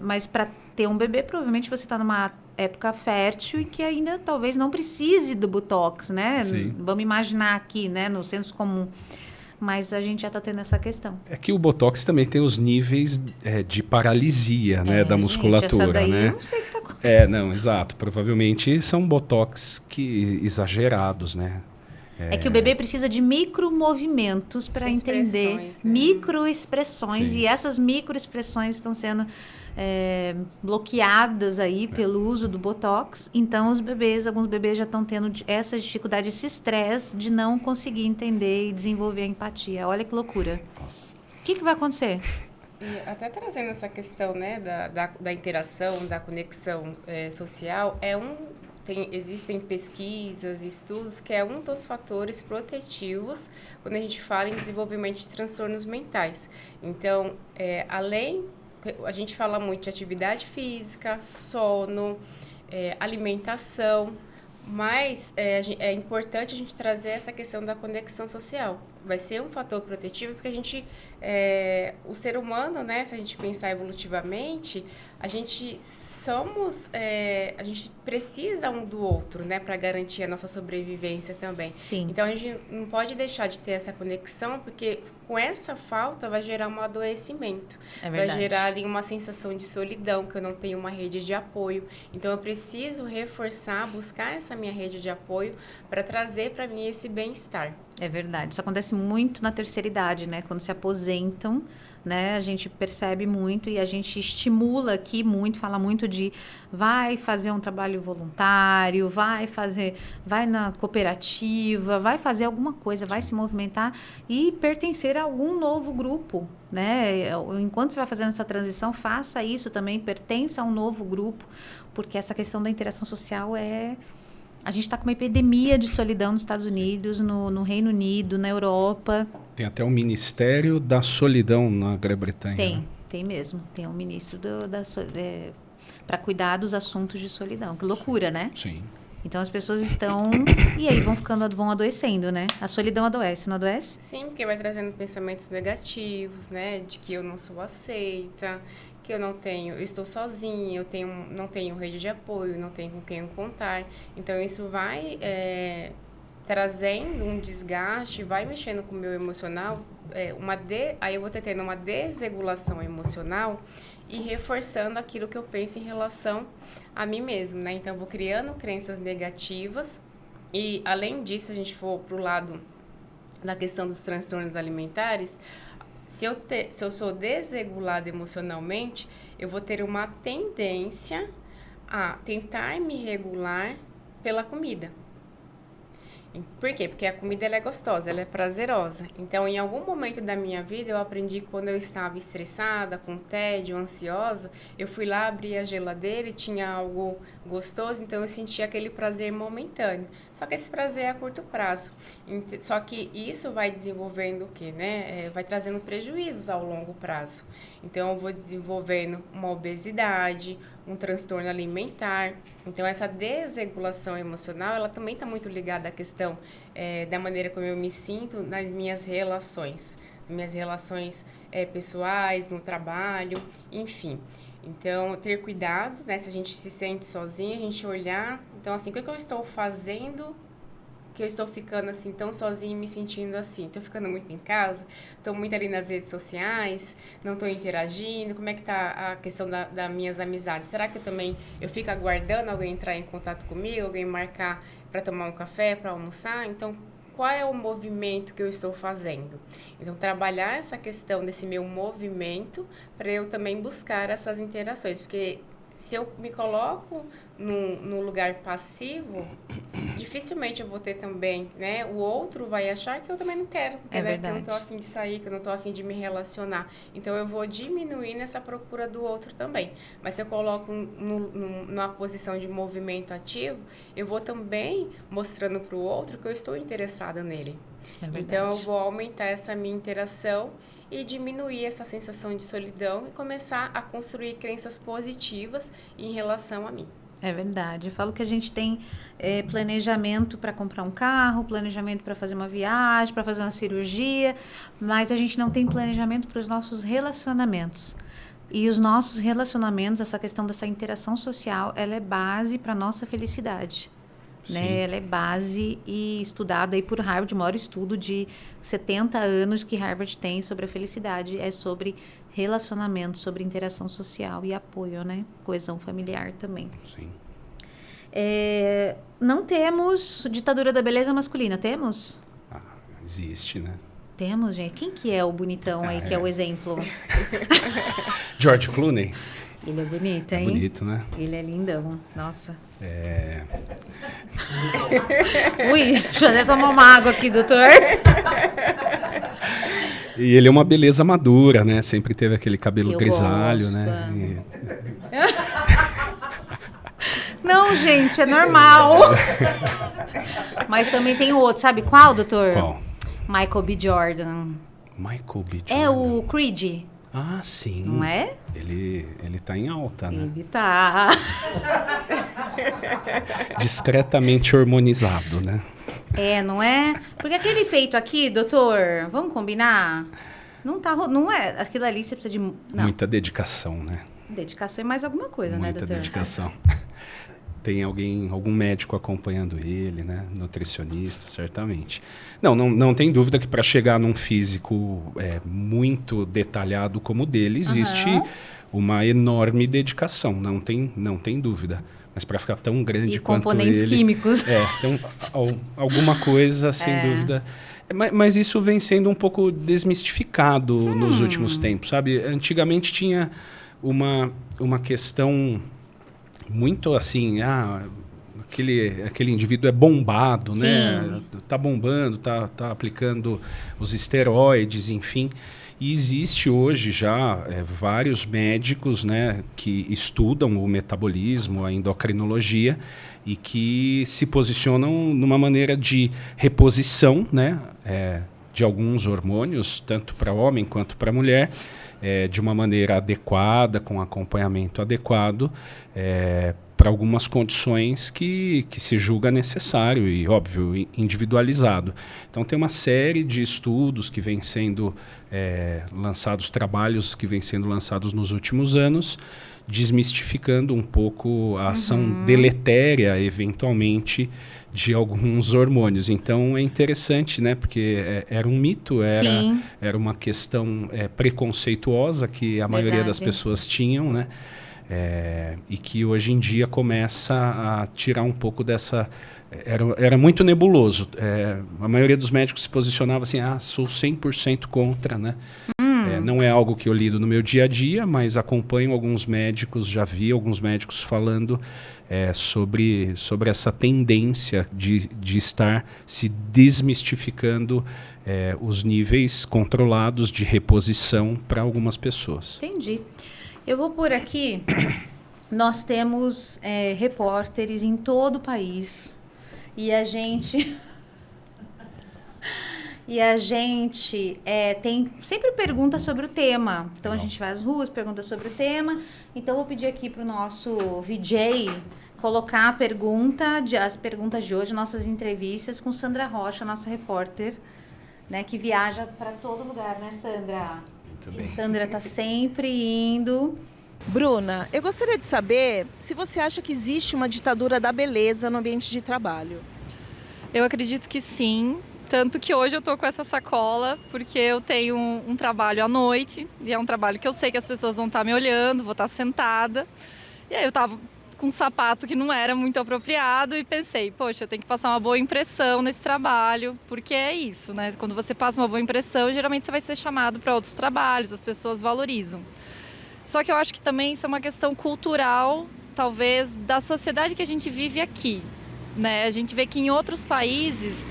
A: mas para ter um bebê, provavelmente você está numa época fértil e que ainda talvez não precise do botox, né?
B: Sim.
A: Vamos imaginar aqui, né, no senso comum. Mas a gente já está tendo essa questão.
B: É que o botox também tem os níveis de paralisia, né, da musculatura,
A: gente, essa daí
B: né?
A: Eu não sei o que está acontecendo.
B: Não, exato. Provavelmente são botox exagerados, né?
A: É que o bebê precisa de micromovimentos para entender,
C: né?
A: microexpressões,
B: Sim.
A: e essas microexpressões estão sendo bloqueadas aí pelo uso do botox. Então alguns bebês já estão tendo essa dificuldade, esse estresse de não conseguir entender e desenvolver a empatia. Olha que loucura.
B: Nossa.
A: O que vai acontecer?
C: E até trazendo essa questão, né, da interação, da conexão social, existem pesquisas, estudos, que é um dos fatores protetivos quando a gente fala em desenvolvimento de transtornos mentais. Então, a gente fala muito de atividade física, sono, alimentação, mas é importante a gente trazer essa questão da conexão social. Vai ser um fator protetivo porque o ser humano, né, se a gente pensar evolutivamente, a gente precisa um do outro, né, para garantir a nossa sobrevivência também.
A: Sim.
C: Então a gente não pode deixar de ter essa conexão, porque com essa falta vai gerar um adoecimento.
A: É verdade.
C: Vai gerar ali uma sensação de solidão, que eu não tenho uma rede de apoio. Então eu preciso reforçar, buscar essa minha rede de apoio para trazer para mim esse bem-estar.
A: É verdade. Isso acontece muito na terceira idade, né? Quando se aposentam, né? A gente percebe muito e a gente estimula aqui muito, fala muito de vai fazer um trabalho voluntário, vai na cooperativa, vai fazer alguma coisa, vai se movimentar e pertencer a algum novo grupo, né? Enquanto você vai fazendo essa transição, faça isso também, pertença a um novo grupo, porque essa questão da interação social A gente está com uma epidemia de solidão nos Estados Unidos, no Reino Unido, na Europa.
B: Tem até o Ministério da Solidão na Grã-Bretanha.
A: Tem mesmo. Tem um ministro para cuidar dos assuntos de solidão. Que loucura, né?
B: Sim.
A: Então as pessoas estão... E aí vão adoecendo, né? A solidão adoece, não adoece?
C: Sim, porque vai trazendo pensamentos negativos, né? De que eu não sou aceita, que eu estou sozinha, não tenho rede de apoio, não tenho com quem contar. Então, isso vai trazendo um desgaste, vai mexendo com o meu emocional, aí eu vou tendo uma desregulação emocional e reforçando aquilo que eu penso em relação a mim mesmo, né? Então, eu vou criando crenças negativas e, além disso, se a gente for para o lado da questão dos transtornos alimentares, se eu sou desregulada emocionalmente, eu vou ter uma tendência a tentar me regular pela comida. Por quê? Porque a comida ela é gostosa, ela é prazerosa. Então, em algum momento da minha vida, eu aprendi que quando eu estava estressada, com tédio, ansiosa, eu fui lá, abri a geladeira e tinha algo gostoso, então eu sentia aquele prazer momentâneo. Só que esse prazer é a curto prazo. Só que isso vai desenvolvendo o quê, né? Vai trazendo prejuízos ao longo prazo. Então, eu vou desenvolvendo uma obesidade, um transtorno alimentar. Então, essa desregulação emocional, ela também está muito ligada à questão da maneira como eu me sinto nas minhas relações pessoais, no trabalho, enfim. Então, ter cuidado, né? Se a gente se sente sozinha, a gente olhar. Então, assim, o que eu estou fazendo que eu estou ficando assim tão sozinha e me sentindo assim? Estou ficando muito em casa? Estou muito ali nas redes sociais? Não estou interagindo? Como é que está a questão das minhas amizades? Será que eu fico aguardando alguém entrar em contato comigo, alguém marcar para tomar um café, para almoçar? Então, qual é o movimento que eu estou fazendo? Então, trabalhar essa questão desse meu movimento para eu também buscar essas interações, porque se eu me coloco no lugar passivo, dificilmente eu vou ter também, né? O outro vai achar que eu também não quero,
A: É
C: né? Que eu não
A: verdade.
C: estou a fim de sair, que eu não estou a fim de me relacionar. Então, eu vou diminuir nessa procura do outro também. Mas se eu coloco numa posição de movimento ativo, eu vou também mostrando para o outro que eu estou interessada nele.
A: É verdade.
C: Então, eu vou aumentar essa minha interação e diminuir essa sensação de solidão e começar a construir crenças positivas em relação a mim.
A: É verdade. Eu falo que a gente tem planejamento para comprar um carro, planejamento para fazer uma viagem, para fazer uma cirurgia, mas a gente não tem planejamento para os nossos relacionamentos. E os nossos relacionamentos, essa questão dessa interação social, ela é base para a nossa felicidade. Né? Ela é base e estudada aí por Harvard, o maior estudo de 70 anos que Harvard tem sobre a felicidade, é sobre relacionamento, sobre interação social e apoio, né? Coesão familiar também.
B: Sim.
A: Não temos ditadura da beleza masculina, temos?
B: Existe, né?
A: Temos, gente. Quem que é o bonitão aí, que é o exemplo?
B: George Clooney.
A: Ele é bonito, hein?
B: É bonito, né?
A: Ele é lindão. Nossa. Ui, deixa eu até tomar uma água aqui, doutor.
B: E ele é uma beleza madura, né? Sempre teve aquele cabelo
A: Eu
B: grisalho,
A: gosto,
B: né?
A: Não, gente, é normal. Mas também tem o outro, sabe qual, doutor?
B: Qual?
A: Michael B. Jordan.
B: Michael B. Jordan.
A: É o Creed,
B: Ah, sim.
A: não é?
B: Ele tá em alta, né?
A: Ele tá.
B: Discretamente hormonizado, né?
A: Não é? Porque aquele peito aqui, doutor, vamos combinar? Não é. Aquilo ali você precisa de... Não,
B: Muita dedicação, né?
A: dedicação e mais alguma coisa, né,
B: Muita
A: doutor?
B: dedicação. Tem algum médico acompanhando ele, né? Nutricionista, certamente. Não tem dúvida que para chegar num físico muito detalhado como o dele, existe uma enorme dedicação, não tem dúvida. Mas para ficar tão grande
A: E
B: quanto
A: componentes
B: ele...
A: químicos.
B: Então, alguma coisa, sem dúvida... Mas isso vem sendo um pouco desmistificado nos últimos tempos, sabe? Antigamente tinha uma questão... muito assim, aquele indivíduo é bombado,
A: Sim.
B: né? Tá bombando, tá aplicando os esteroides, enfim. E existe hoje já vários médicos, né, que estudam o metabolismo, a endocrinologia e que se posicionam numa maneira de reposição, né, de alguns hormônios, tanto para homem quanto para mulher, de uma maneira adequada, com acompanhamento adequado, para algumas condições que se julga necessário e, óbvio, individualizado. Então, tem uma série de estudos que vêm sendo lançados, trabalhos que vêm sendo lançados nos últimos anos, desmistificando um pouco a ação deletéria, eventualmente, de alguns hormônios. Então, é interessante, né? Porque era um mito, era uma questão preconceituosa que a maioria das pessoas tinham, né? E que hoje em dia começa a tirar um pouco dessa... Era muito nebuloso. A maioria dos médicos se posicionava assim, sou 100% contra, né? Não é algo que eu lido no meu dia a dia, mas acompanho alguns médicos, já vi alguns médicos falando sobre essa tendência de estar se desmistificando os níveis controlados de reposição para algumas pessoas.
A: Entendi. Eu vou por aqui, nós temos repórteres em todo o país e a gente tem sempre perguntas sobre o tema. Então a gente vai às ruas, pergunta sobre o tema. Então eu vou pedir aqui para o nosso VJ colocar as perguntas de hoje, nossas entrevistas com Sandra Rocha, nossa repórter, né, que viaja para todo lugar, né, Sandra? Sandra está sempre indo.
D: Bruna, eu gostaria de saber se você acha que existe uma ditadura da beleza no ambiente de trabalho.
E: Eu acredito que sim, tanto que hoje eu tô com essa sacola, porque eu tenho um trabalho à noite, e é um trabalho que eu sei que as pessoas vão estar me olhando, vou estar sentada, e aí eu tava com um sapato que não era muito apropriado e pensei, poxa, eu tenho que passar uma boa impressão nesse trabalho, porque é isso, né? Quando você passa uma boa impressão, geralmente você vai ser chamado para outros trabalhos, as pessoas valorizam. Só que eu acho que também isso é uma questão cultural, talvez, da sociedade que a gente vive aqui, né? A gente vê que em outros países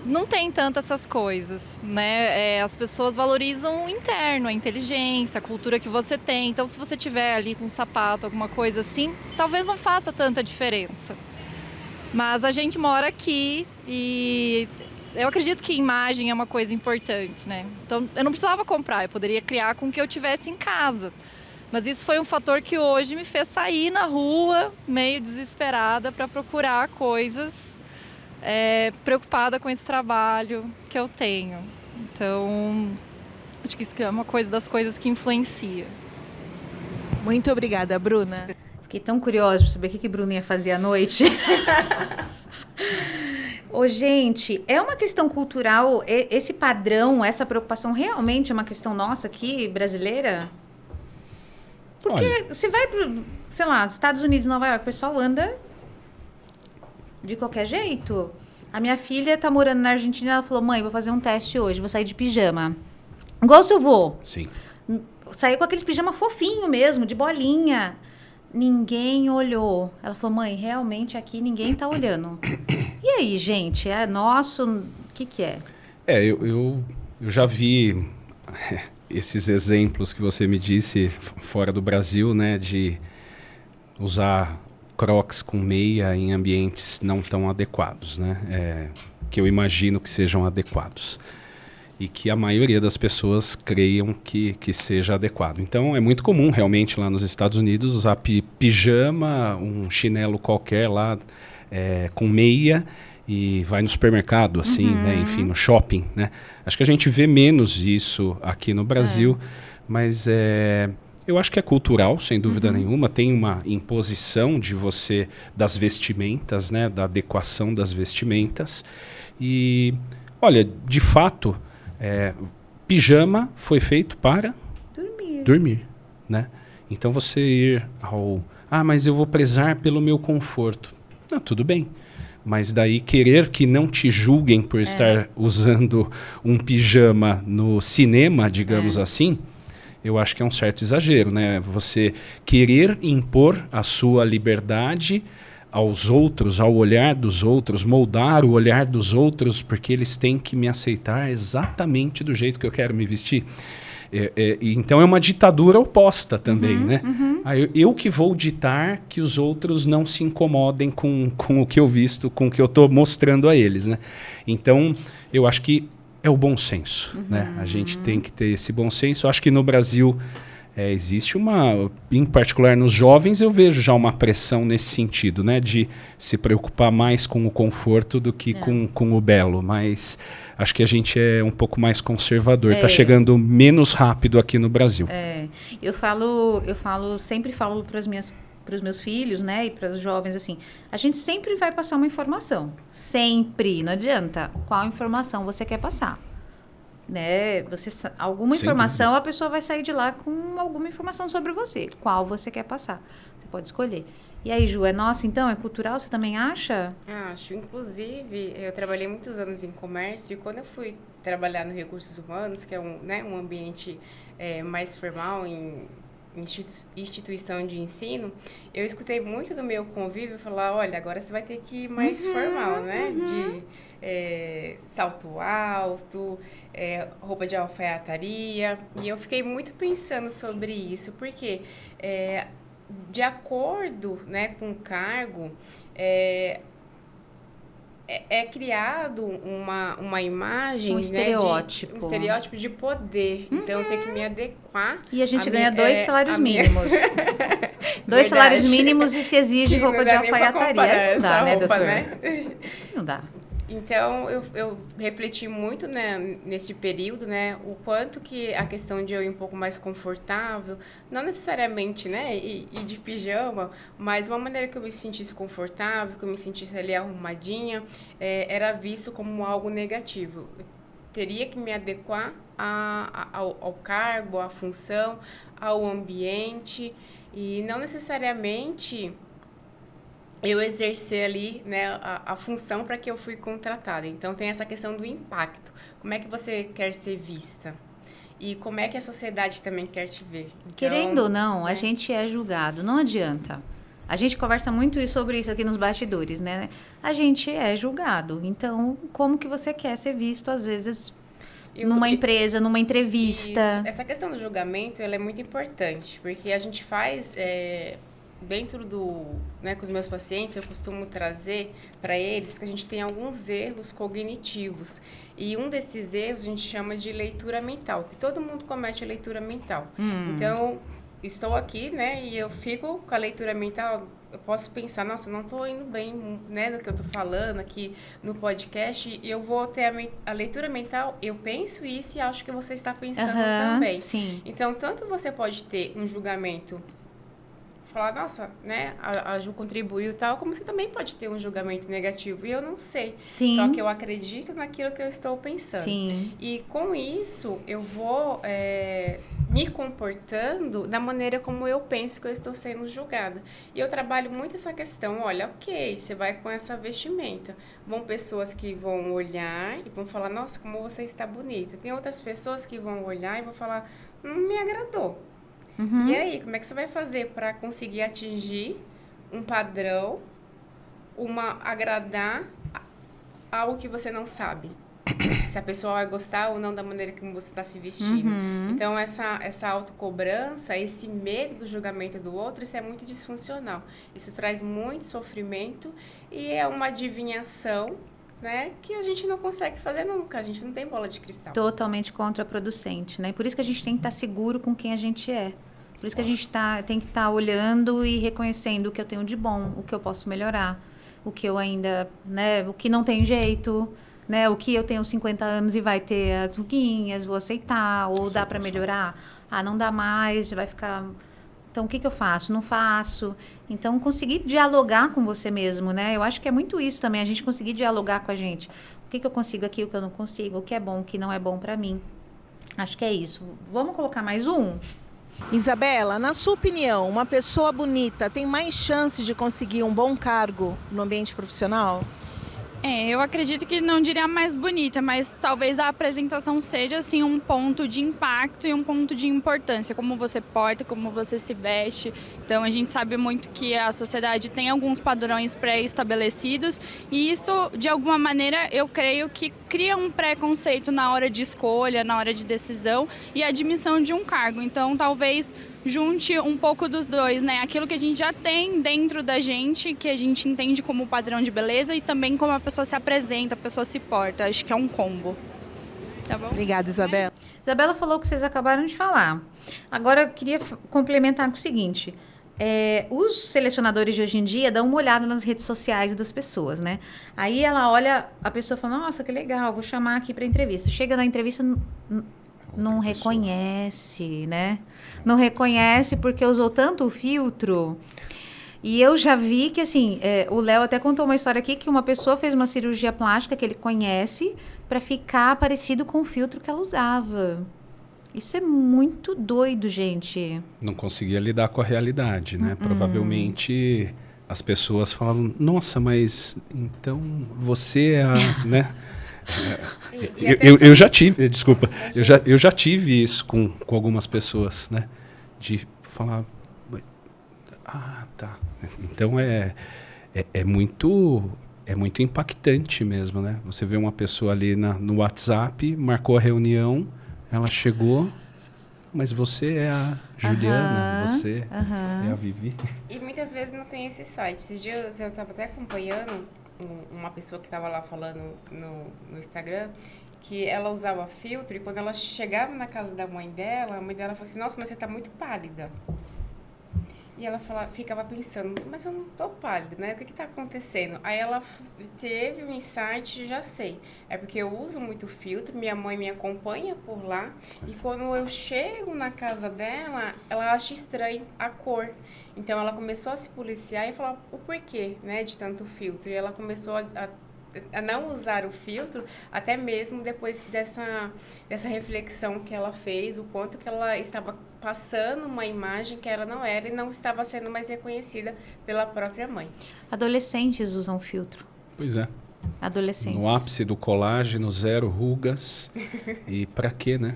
E: não tem tanto essas coisas, né? As pessoas valorizam o interno, a inteligência, a cultura que você tem. Então, se você tiver ali com um sapato, alguma coisa assim, talvez não faça tanta diferença. Mas a gente mora aqui e eu acredito que imagem é uma coisa importante, né? Então, eu não precisava comprar, eu poderia criar com o que eu tivesse em casa. Mas isso foi um fator que hoje me fez sair na rua, meio desesperada, para procurar coisas, preocupada com esse trabalho que eu tenho. Então, acho que isso é uma das coisas que influencia.
D: Muito obrigada, Bruna.
A: Fiquei tão curiosa para saber o que Bruna ia fazer à noite. Ô, gente, é uma questão cultural, esse padrão, essa preocupação realmente é uma questão nossa aqui, brasileira? Porque você vai para, sei lá, Estados Unidos, Nova York, o pessoal anda de qualquer jeito. A minha filha tá morando na Argentina, ela falou, mãe, vou fazer um teste hoje, vou sair de pijama. Igual o seu vô.
B: Sim.
A: Saí com aqueles pijama fofinho mesmo, de bolinha. Ninguém olhou. Ela falou, mãe, realmente aqui ninguém tá olhando. E aí, gente? É nosso? O que é?
B: Eu já vi esses exemplos que você me disse fora do Brasil, né? De usar Crocs com meia em ambientes não tão adequados, né? Que eu imagino que sejam adequados. E que a maioria das pessoas creiam que seja adequado. Então, é muito comum, realmente, lá nos Estados Unidos, usar pijama, um chinelo qualquer lá, com meia, e vai no supermercado, assim, né? Enfim, no shopping, né? Acho que a gente vê menos isso aqui no Brasil, mas eu acho que é cultural, sem dúvida nenhuma. Tem uma imposição das vestimentas, né? Da adequação das vestimentas. E, olha, de fato... pijama foi feito para dormir, né? Então você ir mas eu vou prezar pelo meu conforto. Não, tudo bem. Mas daí querer que não te julguem por estar usando um pijama no cinema, digamos assim, eu acho que é um certo exagero, né? Você querer impor a sua liberdade aos outros, ao olhar dos outros, moldar o olhar dos outros, porque eles têm que me aceitar exatamente do jeito que eu quero me vestir. Então é uma ditadura oposta também, né? Eu que vou ditar que os outros não se incomodem com o que eu visto, com o que eu estou mostrando a eles, né? Então eu acho que é o bom senso, né? A gente tem que ter esse bom senso. Eu acho que no Brasil existe em particular nos jovens, eu vejo já uma pressão nesse sentido, né? De se preocupar mais com o conforto do que com o belo. Mas acho que a gente é um pouco mais conservador. Está chegando menos rápido aqui no Brasil.
A: Sempre falo para os meus filhos, né, e para os jovens, assim, a gente sempre vai passar uma informação. Sempre, não adianta. Qual informação você quer passar? Né? Alguma informação, a pessoa vai sair de lá com alguma informação sobre você. Qual você quer passar? Você pode escolher. E aí, Ju, é nosso então? É cultural? Você também acha?
C: Acho. Inclusive, eu trabalhei muitos anos em comércio e quando eu fui trabalhar no Recursos Humanos, que é um ambiente mais formal em instituição de ensino, eu escutei muito do meu convívio falar, olha, agora você vai ter que ir mais formal, né? De salto alto, roupa de alfaiataria. E eu fiquei muito pensando sobre isso, porque de acordo, né, com o cargo, criado uma imagem,
A: um estereótipo.
C: Né, um estereótipo de poder. Então, eu tenho que me adequar.
A: E a gente ganha 2 salários mínimos. 2 salários mínimos e se exige roupa de alfaiataria. Não dá, né, doutor? Né? Não dá.
C: Então, eu refleti muito, né, nesse período, né, o quanto que a questão de eu ir um pouco mais confortável, não necessariamente, né, ir de pijama, mas uma maneira que eu me sentisse confortável, que eu me sentisse ali arrumadinha, era visto como algo negativo. Eu teria que me adequar ao cargo, à função, ao ambiente, e não necessariamente eu exercer ali, né, a função para que eu fui contratada. Então, tem essa questão do impacto. Como é que você quer ser vista? E como é que a sociedade também quer te ver? Então,
A: querendo ou não, a gente é julgado. Não adianta. A gente conversa muito sobre isso aqui nos bastidores, né? A gente é julgado. Então, como que você quer ser visto, às vezes, numa empresa, numa entrevista?
C: Isso. Essa questão do julgamento, ela é muito importante, porque a gente faz... dentro né, com os meus pacientes, eu costumo trazer para eles que a gente tem alguns erros cognitivos. E um desses erros a gente chama de leitura mental, que todo mundo comete a leitura mental. Então, estou aqui, né, e eu fico com a leitura mental, eu posso pensar, nossa, não estou indo bem, né, no que eu estou falando aqui no podcast, e eu vou ter a leitura mental, eu penso isso e acho que você está pensando também.
A: Sim.
C: Então, tanto você pode ter um julgamento, falar, nossa, né, a Ju contribuiu e tal, como você também pode ter um julgamento negativo, e eu não sei.
A: Sim.
C: Só que eu acredito naquilo que eu estou pensando.
A: Sim.
C: E com isso, eu vou me comportando da maneira como eu penso que eu estou sendo julgada. E eu trabalho muito essa questão, olha, ok, você vai com essa vestimenta. Vão pessoas que vão olhar e vão falar, nossa, como você está bonita. Tem outras pessoas que vão olhar e vão falar, não me agradou. E aí, como é que você vai fazer para conseguir atingir um padrão, agradar algo que você não sabe? Se a pessoa vai gostar ou não da maneira como você está se vestindo. Então, essa autocobrança, esse medo do julgamento do outro, isso é muito disfuncional. Isso traz muito sofrimento e é uma adivinhação, né, que a gente não consegue fazer nunca, a gente não tem bola de cristal.
A: Totalmente contraproducente, né? Por isso que a gente tem que estar seguro com quem a gente é. Por isso que a gente tem que estar olhando e reconhecendo o que eu tenho de bom, o que eu posso melhorar, o que eu ainda, né, o que não tem jeito, né, o que eu tenho 50 anos e vai ter as ruguinhas, vou aceitar, ou dá para melhorar. Ah, não dá mais, vai ficar... Então, o que eu faço? Não faço. Então, conseguir dialogar com você mesmo, né? Eu acho que é muito isso também, a gente conseguir dialogar com a gente. O que eu consigo aqui, o que eu não consigo, o que é bom, o que não é bom para mim. Acho que é isso. Vamos colocar mais um?
D: Isabela, na sua opinião, uma pessoa bonita tem mais chances de conseguir um bom cargo no ambiente profissional?
E: Eu acredito que não diria mais bonita, mas talvez a apresentação seja assim um ponto de impacto e um ponto de importância, como você porta, como você se veste. Então a gente sabe muito que a sociedade tem alguns padrões pré-estabelecidos e isso, de alguma maneira, eu creio que cria um preconceito na hora de escolha, na hora de decisão e admissão de um cargo. Então talvez junte um pouco dos dois, né? Aquilo que a gente já tem dentro da gente, que a gente entende como padrão de beleza e também como a pessoa se apresenta, a pessoa se porta. Acho que é um combo. Tá bom?
D: Obrigada, Isabela.
A: Isabela falou o que vocês acabaram de falar. Agora, eu queria complementar com o seguinte. Os selecionadores de hoje em dia dão uma olhada nas redes sociais das pessoas, né? Aí ela olha, a pessoa fala, nossa, que legal, vou chamar aqui para entrevista. Chega na entrevista, não reconhece, né? Não reconhece porque usou tanto o filtro. E eu já vi que, assim, o Léo até contou uma história aqui que uma pessoa fez uma cirurgia plástica que ele conhece para ficar parecido com o filtro que ela usava. Isso é muito doido, gente.
B: Não conseguia lidar com a realidade, né? Provavelmente as pessoas falavam, nossa, mas então você é a... né? Eu já tive, desculpa, eu já tive isso com algumas pessoas, né? De falar, tá. Então é muito impactante mesmo, né? Você vê uma pessoa ali no WhatsApp, marcou a reunião, ela chegou, mas você é a Juliana, você é a Vivi.
C: E muitas vezes não tem esse site. Esses dias eu estava até acompanhando uma pessoa que estava lá falando no Instagram que ela usava filtro e quando ela chegava na casa da mãe dela, a mãe dela falou assim, nossa, mas você está muito pálida. E ela ficava pensando, mas eu não tô pálida, né? O que tá acontecendo? Aí ela teve um insight, já sei. É porque eu uso muito filtro, minha mãe me acompanha por lá. E quando eu chego na casa dela, ela acha estranho a cor. Então ela começou a se policiar e falar o porquê, né? De tanto filtro. E ela começou a não usar o filtro, até mesmo depois dessa reflexão que ela fez, o quanto que ela estava passando uma imagem que ela não era e não estava sendo mais reconhecida pela própria mãe.
A: Adolescentes usam filtro.
B: Pois é.
A: Adolescentes.
B: No ápice do colágeno, 0 rugas. E pra quê, né?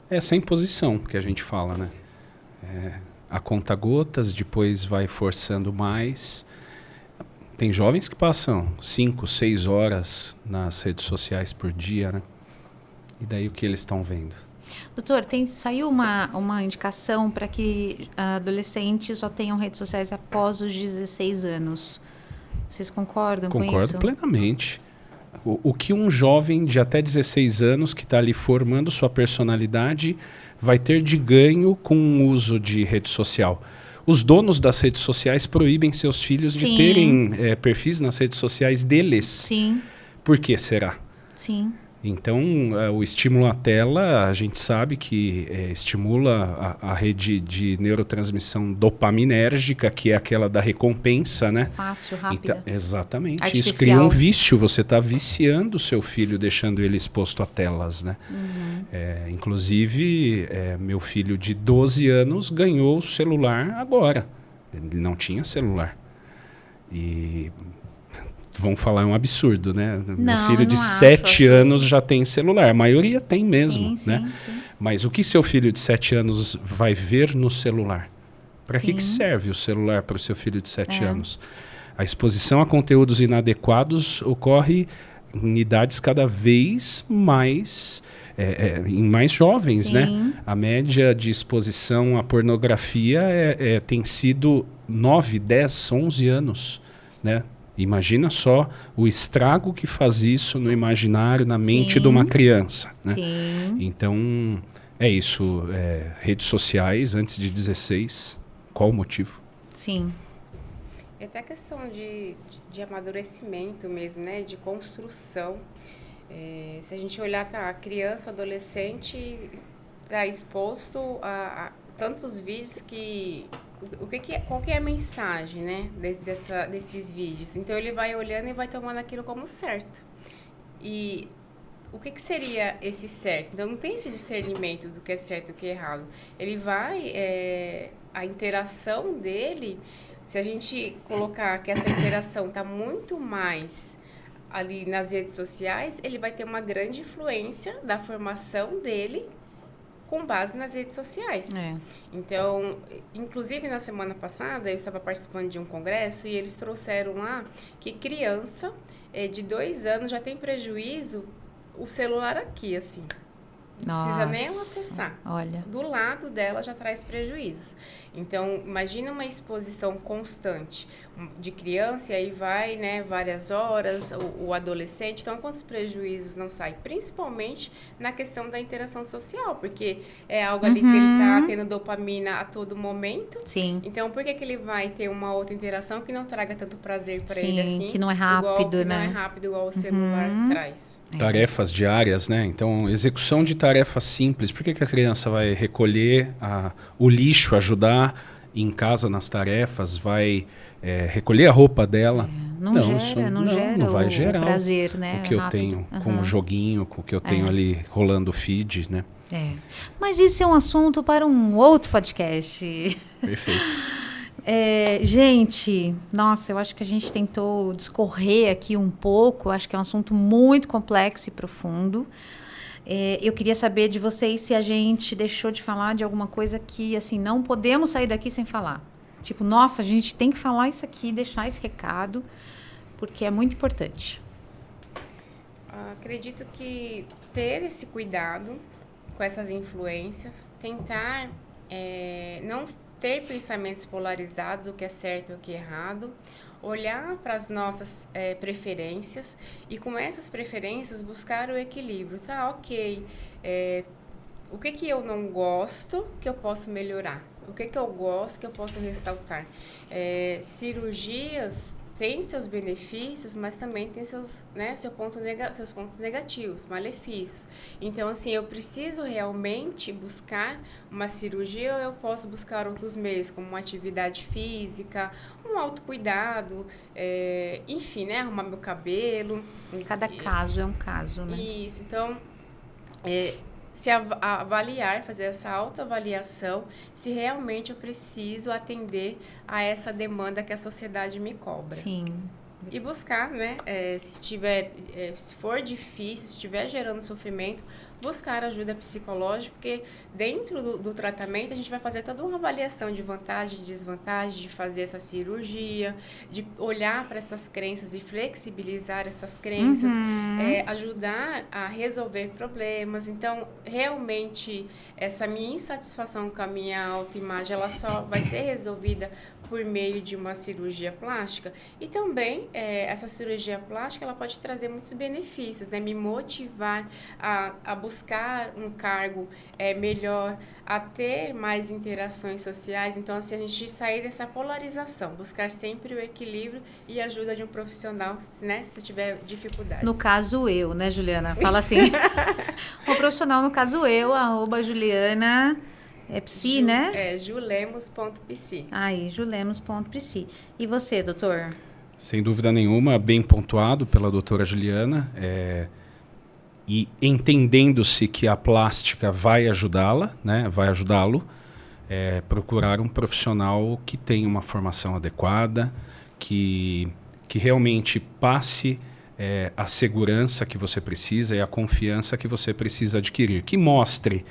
B: Essa imposição que a gente fala, né? A conta gotas, depois vai forçando mais. Tem jovens que passam 5, 6 horas nas redes sociais por dia, né? E daí o que eles estão vendo?
A: Doutor, saiu uma indicação para que adolescentes só tenham redes sociais após os 16 anos. Vocês concordam com isso?
B: Concordo plenamente. O que um jovem de até 16 anos que está ali formando sua personalidade vai ter de ganho com o uso de rede social? Os donos das redes sociais proíbem seus filhos de terem perfis nas redes sociais deles.
A: Sim.
B: Por que será?
A: Sim.
B: Então, o estímulo à tela, a gente sabe que estimula a rede de neurotransmissão dopaminérgica, que é aquela da recompensa, né?
A: Fácil, rápida.
B: Então, exatamente.
A: Artificial.
B: Isso cria um vício. Você está viciando o seu filho, deixando ele exposto a telas, né? Inclusive, meu filho de 12 anos ganhou o celular agora. Ele não tinha celular. E... vão falar, é um absurdo, né? Meu filho de 7 anos já tem celular. A maioria tem mesmo, né? Sim. Mas o que seu filho de 7 anos vai ver no celular? Para que serve o celular para o seu filho de 7 anos? A exposição a conteúdos inadequados ocorre em idades cada vez mais... em mais jovens, né? A média de exposição à pornografia tem sido 9, 10, 11 anos, né? Imagina só o estrago que faz isso no imaginário, na mente de uma criança, né?
A: Sim.
B: Então, é isso. Redes sociais antes de 16, qual o motivo?
A: Sim.
C: E até a questão de amadurecimento mesmo, né? De construção. Se a gente olhar, a criança, adolescente está exposto a tantos vídeos que... qual que é a mensagem, né, desses vídeos? Então, ele vai olhando e vai tomando aquilo como certo. E o que seria esse certo? Então, não tem esse discernimento do que é certo e do que é errado. Ele vai... a interação dele, se a gente colocar que essa interação está muito mais ali nas redes sociais, ele vai ter uma grande influência da formação dele com base nas redes sociais. Então, inclusive na semana passada, eu estava participando de um congresso e eles trouxeram lá que criança de 2 anos já tem prejuízo o celular aqui, assim. Não precisa nem ela acessar.
A: Olha.
C: Do lado dela já traz prejuízos. Então, imagina uma exposição constante de criança, e aí vai, né, várias horas, o adolescente. Então, quantos prejuízos não saem? Principalmente na questão da interação social, porque é algo ali que ele está tendo dopamina a todo momento.
A: Sim.
C: Então, por que ele vai ter uma outra interação que não traga tanto prazer para ele assim?
A: Que não é rápido,
C: né? Não é rápido igual o celular traz.
B: Tarefas diárias, né? Então, execução de tarefas simples. Por que a criança vai recolher o lixo, ajudar em casa nas tarefas, vai recolher a roupa dela?
A: Não vai gerar o prazer, né?
B: O que eu tenho com o joguinho, com o que eu tenho ali rolando o feed, né?
A: Mas isso é um assunto para um outro podcast.
B: Perfeito.
A: Gente, nossa, eu acho que a gente tentou discorrer aqui um pouco. Acho que é um assunto muito complexo e profundo. Eu queria saber de vocês se a gente deixou de falar de alguma coisa que, assim, não podemos sair daqui sem falar. Tipo, nossa, a gente tem que falar isso aqui, deixar esse recado, porque é muito importante.
C: Acredito que ter esse cuidado com essas influências, tentar não ter pensamentos polarizados, o que é certo e o que é errado, olhar para as nossas preferências e com essas preferências buscar o equilíbrio. Tá, ok, o que eu não gosto que eu posso melhorar? O que eu gosto que eu posso ressaltar? Cirurgias têm seus benefícios, mas também tem seus pontos negativos, malefícios. Então, assim, eu preciso realmente buscar uma cirurgia ou eu posso buscar outros meios, como uma atividade física, um autocuidado, enfim, né? Arrumar meu cabelo.
A: Cada caso é um caso, né?
C: Isso, então... se avaliar, fazer essa autoavaliação, se realmente eu preciso atender a essa demanda que a sociedade me cobra.
A: Sim.
C: E buscar, né, se for difícil, se estiver gerando sofrimento, buscar ajuda psicológica, porque dentro do tratamento a gente vai fazer toda uma avaliação de vantagem e desvantagem de fazer essa cirurgia, de olhar para essas crenças e flexibilizar essas crenças, ajudar a resolver problemas. Então, realmente, essa minha insatisfação com a minha autoimagem, ela só vai ser resolvida por meio de uma cirurgia plástica. E também, essa cirurgia plástica, ela pode trazer muitos benefícios, né? Me motivar a buscar um cargo melhor, a ter mais interações sociais. Então, assim, a gente sair dessa polarização, buscar sempre o equilíbrio e a ajuda de um profissional, né? Se tiver dificuldades.
A: No caso eu, né, Juliana? Fala assim. O profissional, no caso eu, @Juliana... psi, né?
C: julemos.psi.
A: Aí, julemos.psi. E você, doutor?
B: Sem dúvida nenhuma, bem pontuado pela doutora Juliana. E entendendo-se que a plástica vai ajudá-la, né? Vai ajudá-lo, procurar um profissional que tenha uma formação adequada, que realmente passe a segurança que você precisa e a confiança que você precisa adquirir, que mostre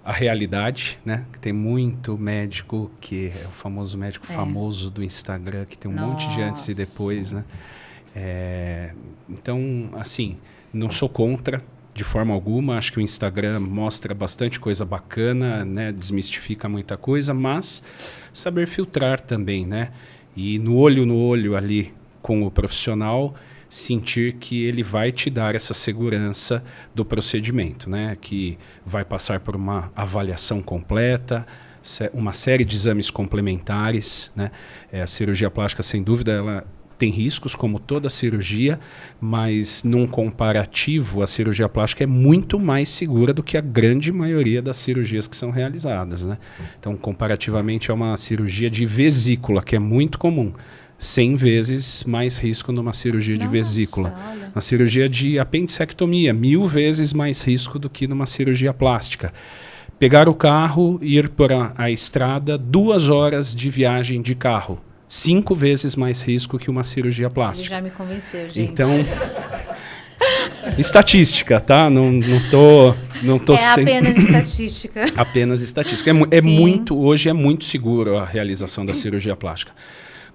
B: a realidade, né? Que tem muito médico que é o famoso médico famoso do Instagram, que tem um monte de antes e depois, né? Então, assim, não sou contra de forma alguma. Acho que o Instagram mostra bastante coisa bacana, né? Desmistifica muita coisa, mas saber filtrar também, né? E no olho ali com o profissional, sentir que ele vai te dar essa segurança do procedimento, né? Que vai passar por uma avaliação completa, uma série de exames complementares, né? A cirurgia plástica, sem dúvida, ela tem riscos, como toda cirurgia, mas num comparativo, a cirurgia plástica é muito mais segura do que a grande maioria das cirurgias que são realizadas, né? Então, comparativamente, é uma cirurgia de vesícula, que é muito comum. 100 vezes mais risco numa cirurgia de vesícula.
A: Olha.
B: Uma cirurgia de apendicectomia, 1000 vezes mais risco do que numa cirurgia plástica. Pegar o carro e ir por a estrada, 2 horas de viagem de carro. 5 vezes mais risco que uma cirurgia plástica.
A: Ele já me convenceu, gente.
B: Então, estatística, tá? Não tô
A: apenas estatística.
B: Apenas estatística. Hoje é muito seguro a realização da cirurgia plástica.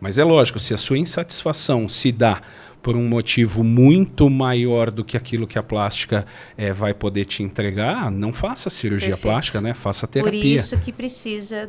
B: Mas é lógico, se a sua insatisfação se dá por um motivo muito maior do que aquilo que a plástica vai poder te entregar, não faça cirurgia
A: Perfeito.
B: plástica, né? Faça
A: Por
B: terapia.
A: isso que precisa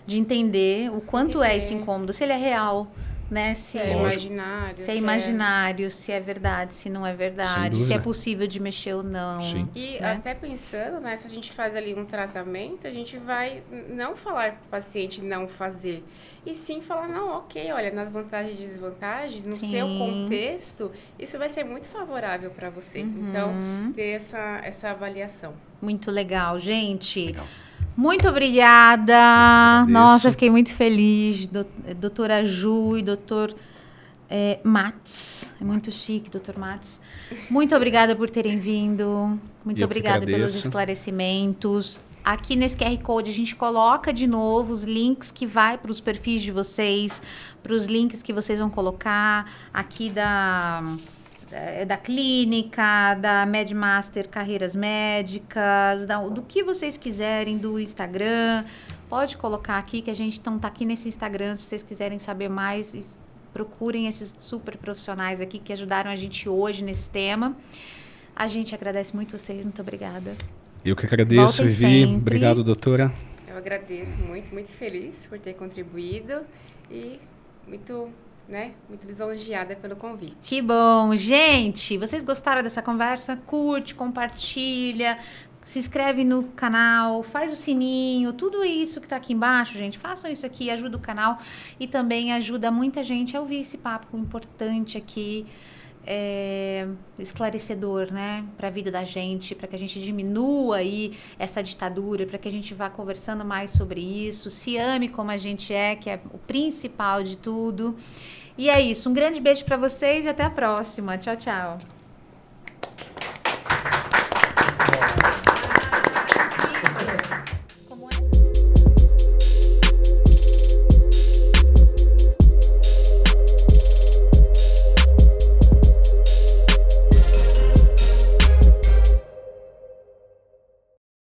A: de entender o quanto é esse incômodo, se ele é real, né? Se
C: É
B: Lógico.
C: imaginário.
A: se é imaginário, se é verdade, se não é verdade, se
B: dúvida.
A: é possível de mexer ou não.
B: Sim.
C: E
A: né?
C: até pensando, né, se a gente faz ali um tratamento, a gente vai não falar para o paciente não fazer, e sim falar, não, ok, olha, nas vantagens e desvantagens, no
A: Sim.
C: seu contexto, isso vai ser muito favorável para você. Então, ter essa avaliação.
A: Muito legal, gente.
B: Legal.
A: Muito obrigada.
B: agradeço.
A: Nossa, eu fiquei muito feliz. Doutora Ju e doutor Mats. É muito chique, doutor Mats. Muito obrigada por terem vindo. Muito
B: Eu que
A: obrigada pelos
B: agradeço.
A: esclarecimentos. Aqui nesse QR Code a gente coloca de novo os links que vai para os perfis de vocês, para os links que vocês vão colocar aqui da clínica, da Medmaster Carreiras Médicas, do que vocês quiserem, do Instagram. Pode colocar aqui que a gente tá aqui nesse Instagram, se vocês quiserem saber mais, procurem esses super profissionais aqui que ajudaram a gente hoje nesse tema. A gente agradece muito vocês, muito obrigada.
B: Eu que agradeço,
A: Voltem
B: Vivi.
A: sempre.
B: Obrigado, doutora.
C: Eu agradeço muito, muito feliz por ter contribuído e muito lisonjeada pelo convite.
A: Que bom, gente! Vocês gostaram dessa conversa? Curte, compartilha, se inscreve no canal, faz o sininho, tudo isso que tá aqui embaixo, gente. Façam isso aqui, ajuda o canal e também ajuda muita gente a ouvir esse papo importante aqui, esclarecedor, né, para a vida da gente, para que a gente diminua aí essa ditadura, para que a gente vá conversando mais sobre isso, se ame como a gente que é o principal de tudo. E é isso, um grande beijo para vocês e até a próxima. Tchau, tchau.